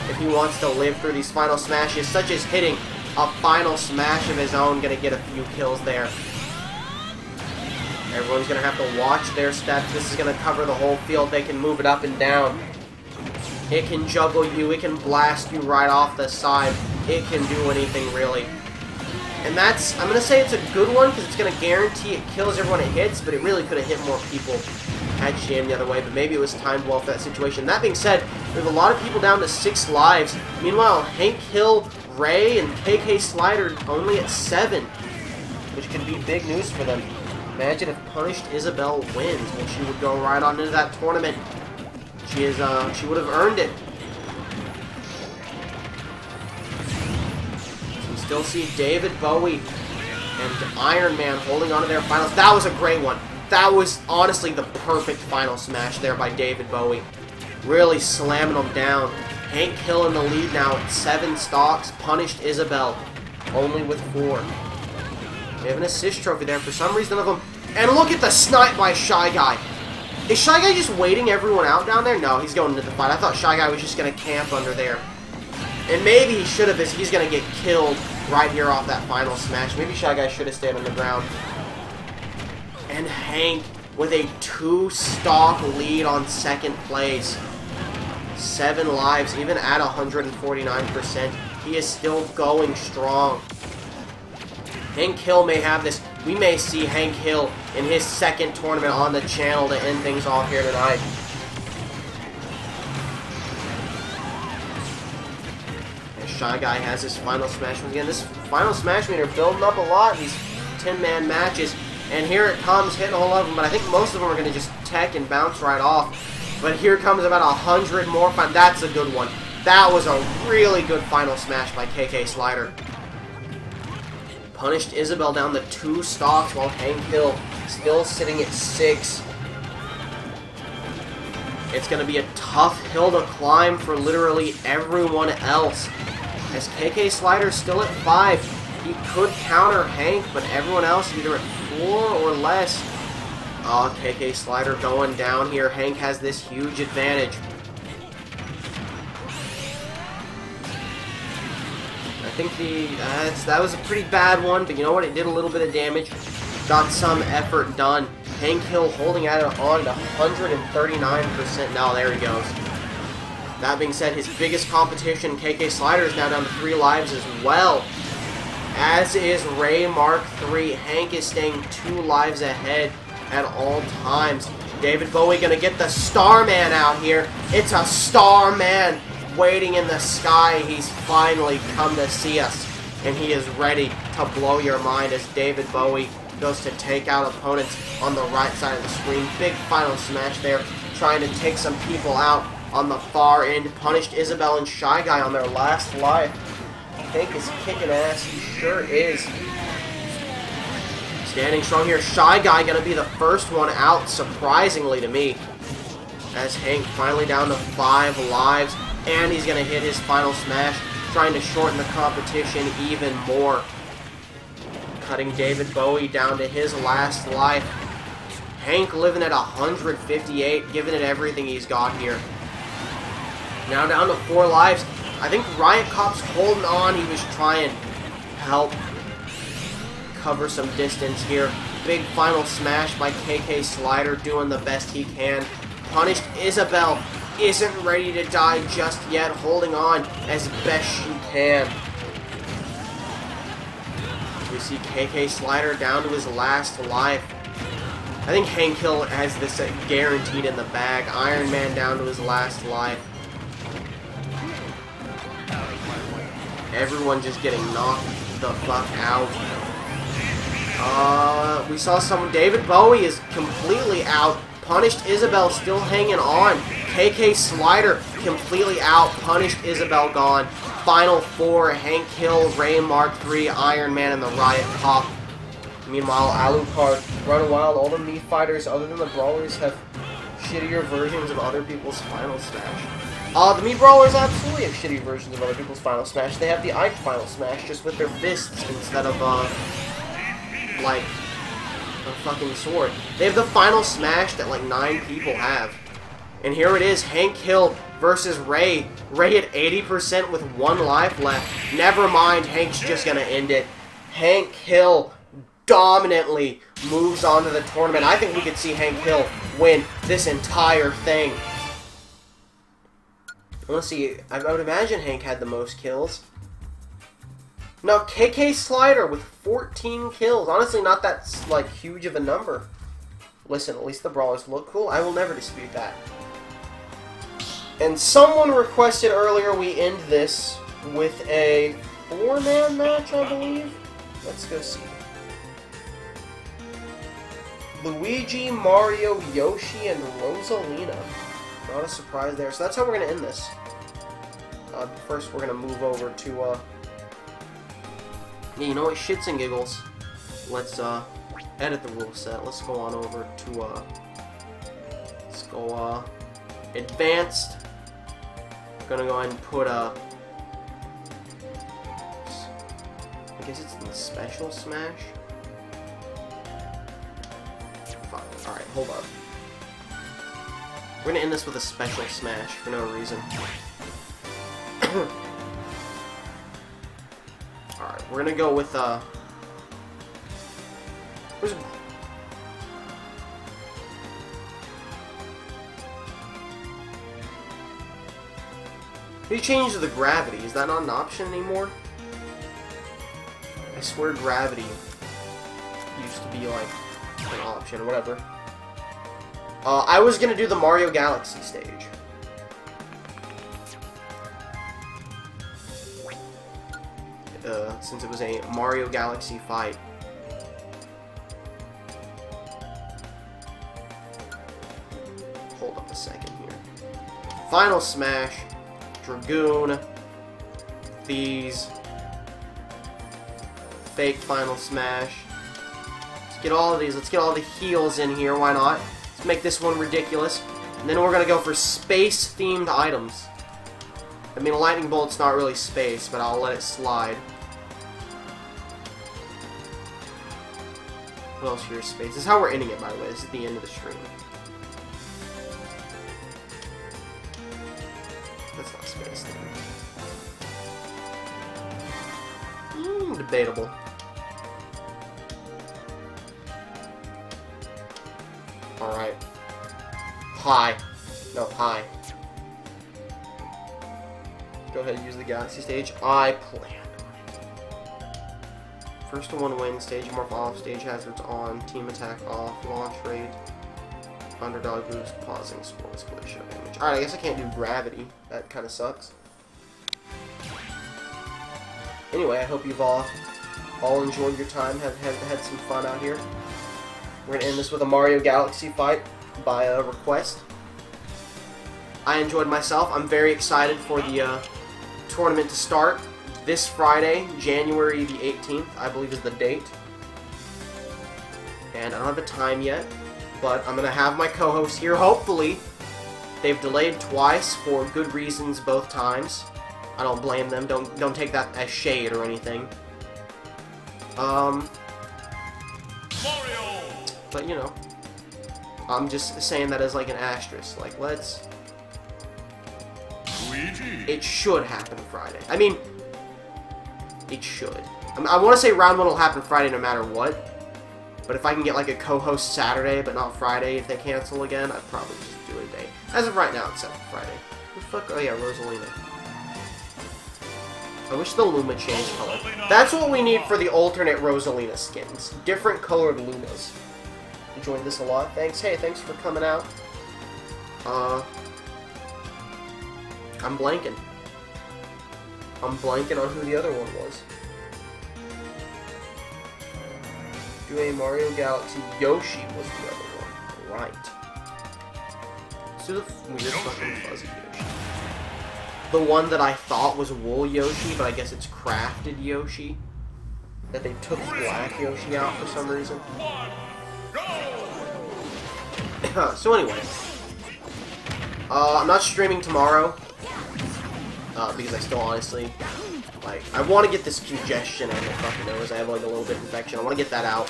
Speaker 1: if he wants to live through these final smashes, such as hitting a final smash of his own. Going to get a few kills there. Everyone's going to have to watch their steps. This is going to cover the whole field. They can move it up and down. It can juggle you. It can blast you right off the side. It can do anything, really. And that's, I'm going to say it's a good one because it's going to guarantee it kills everyone it hits, but it really could have hit more people had she aimed the other way, but maybe it was timed well for that situation. That being said, we have a lot of people down to 6 lives. Meanwhile, Hank Hill, Ray, and KK Slider only at 7, which could be big news for them. Imagine if Punished Isabel wins. Well, she would go right on into that tournament. She would have earned it. Still see David Bowie and Iron Man holding on to their finals. That was a great one. That was honestly the perfect final smash there by David Bowie. Really slamming them down. Hank Hill in the lead now at 7 stocks. Punished Isabel only with 4. They have an assist trophy there for some reason of them. And look at the snipe by Shy Guy. Is Shy Guy just waiting everyone out down there? No, he's going into the fight. I thought Shy Guy was just going to camp under there. And maybe he should have, as he's going to get killed right here off that final smash. Maybe Shy Guy should have stayed on the ground. And Hank with a 2-stock lead on 2nd place. 7 lives, even at 149%. He is still going strong. Hank Hill may have this. We may see Hank Hill in his 2nd tournament on the channel to end things off here tonight. Shy Guy has his final smash. Again, this final smash meter building up a lot in these 10-man matches. And here it comes, hitting a whole lot of them. But I think most of them are going to just tech and bounce right off. But here comes about 100 more. That's a good one. That was a really good final smash by KK Slider. Punished Isabel down to 2 stocks while Hank Hill still sitting at 6. It's going to be a tough hill to climb for literally everyone else. As KK Slider's still at 5. He could counter Hank, but everyone else either at 4 or less. Oh, KK Slider going down here. Hank has this huge advantage. I think that was a pretty bad one, but you know what? It did a little bit of damage. Got some effort done. Hank Hill holding it on at 139% now. There he goes. That being said, his biggest competition, KK Slider, is now down to 3 lives as well. As is Ray Mark III. Hank is staying 2 lives ahead at all times. David Bowie gonna get the Starman out here. It's a Starman waiting in the sky. He's finally come to see us, and he is ready to blow your mind as David Bowie goes to take out opponents on the right side of the screen. Big final smash there, trying to take some people out on the far end. Punished Isabel and Shy Guy on their last life. Hank is kicking ass, he sure is. Standing strong here, Shy Guy gonna be the first one out, surprisingly to me. As Hank finally down to 5 lives, and he's gonna hit his final smash, trying to shorten the competition even more. Cutting David Bowie down to his last life. Hank living at 158, giving it everything he's got here. Now down to 4 lives. I think Riot Cop's holding on. He was trying to help cover some distance here. Big final smash by KK Slider, doing the best he can. Punished Isabel isn't ready to die just yet, holding on as best she can. We see KK Slider down to his last life. I think Hank Hill has this guaranteed in the bag. Iron Man down to his last life. Everyone just getting knocked the fuck out. We saw someone. David Bowie is completely out. Punished Isabel still hanging on. KK Slider completely out. Punished Isabel gone. Final 4, Hank Hill, Ray Mark III, Iron Man, and the Riot Cop. Meanwhile, Alucard, Run Wild, all the Mii Fighters other than the Brawlers have shittier versions of other people's Final Smash. The Mii Brawlers absolutely have shitty versions of other people's Final Smash. They have the Ike Final Smash just with their fists instead of, like, a fucking sword. They have the Final Smash that, like, 9 people have. And here it is, Hank Hill versus Ray. Ray at 80% with 1 life left. Never mind, Hank's just gonna end it. Hank Hill dominantly moves on to the tournament. I think we could see Hank Hill win this entire thing. Let's see, I would imagine Hank had the most kills. No, KK Slider with 14 kills. Honestly, not that, like, huge of a number. Listen, at least the Brawlers look cool. I will never dispute that. And someone requested earlier we end this with a 4-man match, I believe. Let's go see. Luigi, Mario, Yoshi, and Rosalina. Not a surprise there. So that's how we're going to end this. First, we're going to move over to, yeah, you know what? Shits and giggles. Let's, edit the rule set. Let's go on over to, let's go, advanced. Gonna go ahead and put, I guess it's in the special smash. Fine. Alright, hold up. We're gonna end this with a special smash for no reason. Alright, we're gonna go with, where's... He changed the gravity. Is that not an option anymore? I swear gravity used to be, like, an option. Whatever. I was gonna do the Mario Galaxy stage. Since it was a Mario Galaxy fight. Hold up a second here. Final Smash. Dragoon, these, fake Final Smash. Let's get all of these. Let's get all the heals in here. Why not? Let's make this one ridiculous. And then we're gonna go for space-themed items. I mean, a lightning bolt's not really space, but I'll let it slide. What else here is space? This is how we're ending it, by the way. This is the end of the stream. That's not space thing. Debatable. Alright. Hi. No, hi. Go ahead and use the Galaxy stage. I plan. First to one win, stage morph off, stage hazards on, team attack off, launch rate, underdog boost, pausing, sports, glacier damage. Alright, I guess I can't do gravity. That kind of sucks. Anyway, I hope you've all enjoyed your time, had some fun out here. We're going to end this with a Mario Galaxy fight by request. I enjoyed myself. I'm very excited for the tournament to start this Friday, January the 18th, I believe is the date. And I don't have a time yet, but I'm going to have my co-host here, hopefully. They've delayed twice for good reasons both times. I don't blame them. Don't take that as shade or anything. But you know, I'm just saying that as like an asterisk. Like, let's. It should happen Friday. I mean, it should. I want to say round one will happen Friday no matter what. But if I can get like a co-host Saturday, but not Friday if they cancel again, I'd probably just do it a day. As of right now, it's set for Friday. Who the fuck? Oh yeah, Rosalina. I wish the Luma changed color. That's what we need for the alternate Rosalina skins. Different colored Lumas. Enjoyed this a lot. Thanks. Hey, thanks for coming out. I'm blanking. I'm blanking on who the other one was. Do a Mario Galaxy. Yoshi was the other one. Right. Let's do the weird fucking fuzzy Yoshi. The one that I thought was Wool Yoshi, but I guess it's Crafted Yoshi. That they took Black Yoshi out for some reason. So anyway. I'm not streaming tomorrow. Because I still honestly, like, I want to get this congestion out of my fucking nose. I have like a little bit of infection. I want to get that out.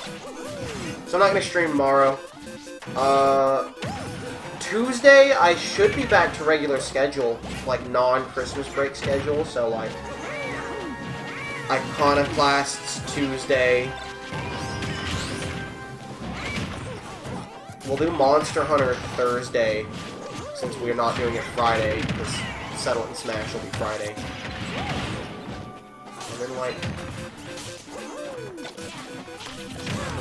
Speaker 1: So I'm not going to stream tomorrow. Tuesday, I should be back to regular schedule, like non-Christmas break schedule, so like Iconoclasts Tuesday. We'll do Monster Hunter Thursday, since we're not doing it Friday, because Settle and Smash will be Friday. And then like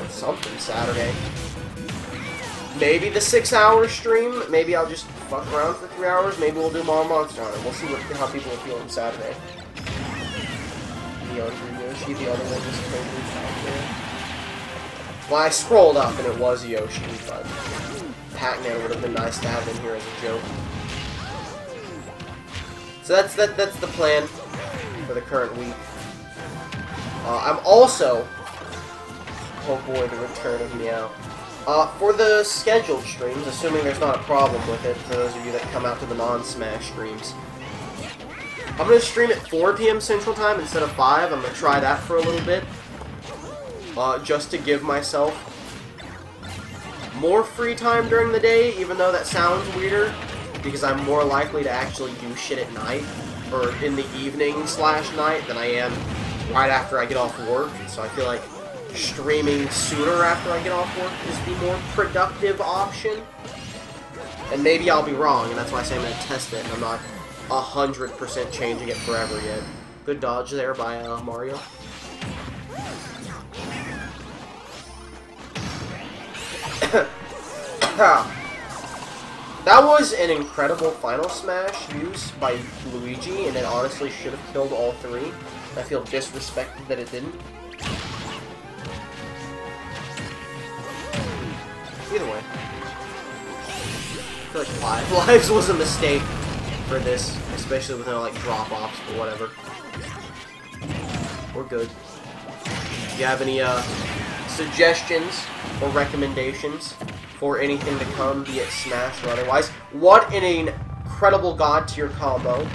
Speaker 1: something Saturday. Maybe the 6-hour stream. Maybe I'll just fuck around for 3 hours. Maybe we'll do more Monster Hunter. We'll see how people are feeling Saturday. The Yoshi, the other one just totally out there. Well, I scrolled up and it was Yoshi, but Pac-Man would have been nice to have in here as a joke. So that's the plan for the current week. I'm also, oh boy, the return of Meow. For the scheduled streams, assuming there's not a problem with it, for those of you that come out to the non-Smash streams, I'm going to stream at 4 PM Central Time instead of 5. I'm going to try that for a little bit, just to give myself more free time during the day, even though that sounds weirder, because I'm more likely to actually do shit at night, or in the evening/night, than I am right after I get off work, so I feel like streaming sooner after I get off work is the more productive option. And maybe I'll be wrong, and that's why I say I'm going to test it, and I'm not 100% changing it forever yet. Good dodge there by Mario. That was an incredible Final Smash use by Luigi, and it honestly should have killed all three. I feel disrespected that it didn't. Either way. I feel like 5 lives was a mistake for this, especially with no like drop-offs or whatever. We're good. If you have any suggestions or recommendations for anything to come, be it Smash or otherwise, what an incredible god tier combo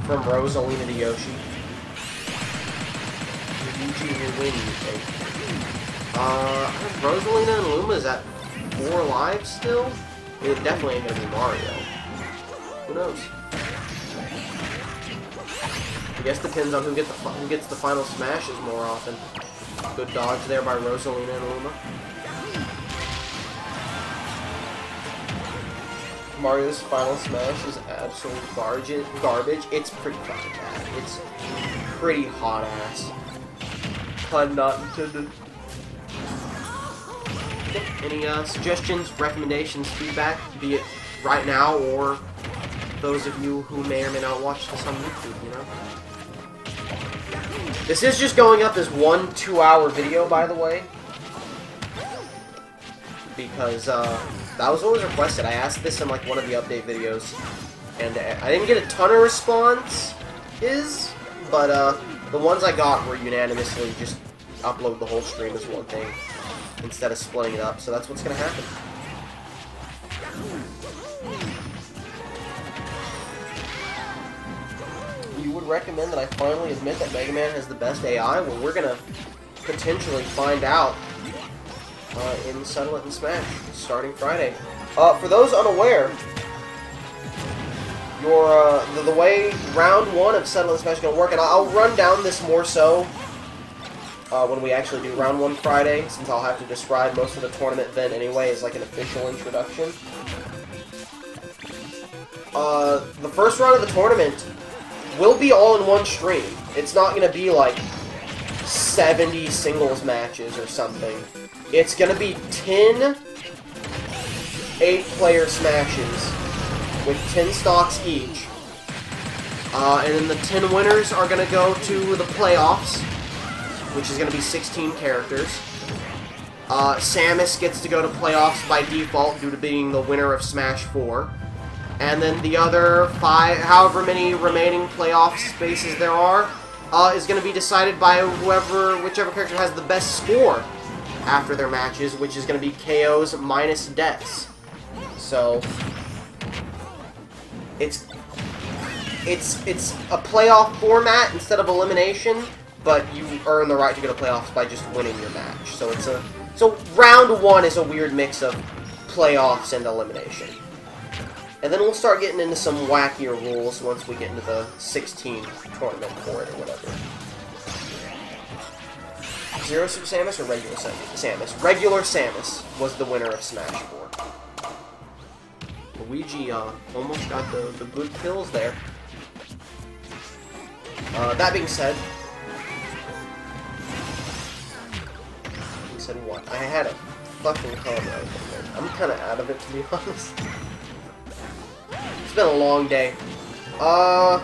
Speaker 1: from Rosalina to Yoshi. Luigi will win, you think? I think Rosalina and Luma is at 4 lives still? It definitely ain't gonna be Mario. Who knows? I guess depends on who gets the final smashes more often. Good dodge there by Rosalina and Luma. Mario's final smash is absolute garbage. It's pretty fucking bad. It's pretty hot ass. Pun not intended. Any suggestions, recommendations, feedback, be it right now or those of you who may or may not watch this on YouTube, you know? This is just going up as one 2-hour video, by the way. Because, that was what was requested. I asked this in, like, one of the update videos. And I didn't get a ton of responses, but, the ones I got were unanimously just upload the whole stream as one thing, instead of splitting it up, so that's what's gonna happen. You would recommend that I finally admit that Mega Man has the best AI? Well, we're gonna potentially find out in Settle It and Smash, starting Friday. For those unaware, the way round 1 of Settle It and Smash is gonna work, and I'll run down this more so when we actually do round 1 Friday, since I'll have to describe most of the tournament then anyway as like an official introduction. The first round of the tournament will be all in one stream. It's not going to be like 70 singles matches or something. It's going to be 10 8-player smashes with 10 stocks each. And then the 10 winners are going to go to the playoffs, which is going to be 16 characters. Samus gets to go to playoffs by default due to being the winner of Smash 4. And then the other 5, however many remaining playoff spaces there are, is going to be decided by whichever character has the best score after their matches, which is going to be KOs minus deaths. So, it's a playoff format instead of elimination, but you earn the right to go to playoffs by just winning your match. So so round 1 is a weird mix of playoffs and elimination. And then we'll start getting into some wackier rules once we get into the 16 tournament for it or whatever. Zero Suit Samus or regular Samus? Regular Samus was the winner of Smash 4. Luigi almost got the good kills there. That being said, what? I had a fucking comment. I'm kind of out of it, to be honest. It's been a long day. I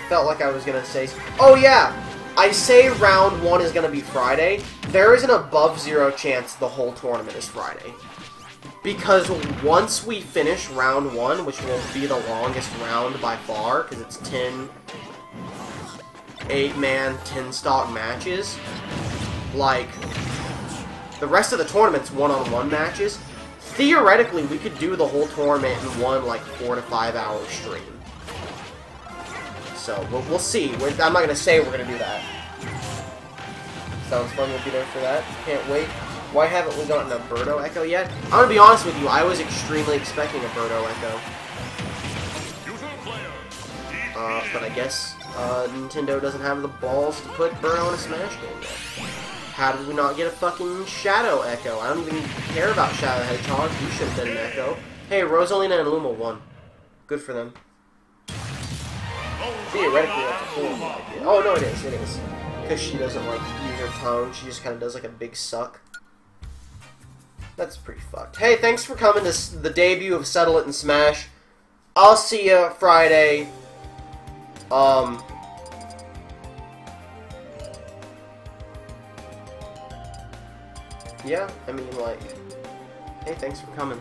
Speaker 1: felt like I was gonna say... Oh, yeah! I say round 1 is gonna be Friday. There is an above 0 chance the whole tournament is Friday. Because once we finish round 1, which will be the longest round by far, because it's 10 8-man, 10-stock matches, like, the rest of the tournament's one-on-one matches. Theoretically, we could do the whole tournament in one, like, 4 to 5 hour stream. So, we'll see. I'm not going to say we're going to do that. Sounds fun, we'll be there for that. Can't wait. Why haven't we gotten a Birdo Echo yet? I'm going to be honest with you, I was extremely expecting a Birdo Echo. But I guess Nintendo doesn't have the balls to put Birdo in a Smash game yet. How did we not get a fucking Shadow Echo? I don't even care about Shadow the Hedgehog. You should have been an Echo. Hey, Rosalina and Luma won. Good for them. Theoretically, that's a horrible idea. Oh, no, it is. It is. Because she doesn't, like, use her tongue. She just kind of does, like, a big suck. That's pretty fucked. Hey, thanks for coming to the debut of Settle It and Smash. I'll see ya Friday. Yeah, I mean, like, hey, thanks for coming.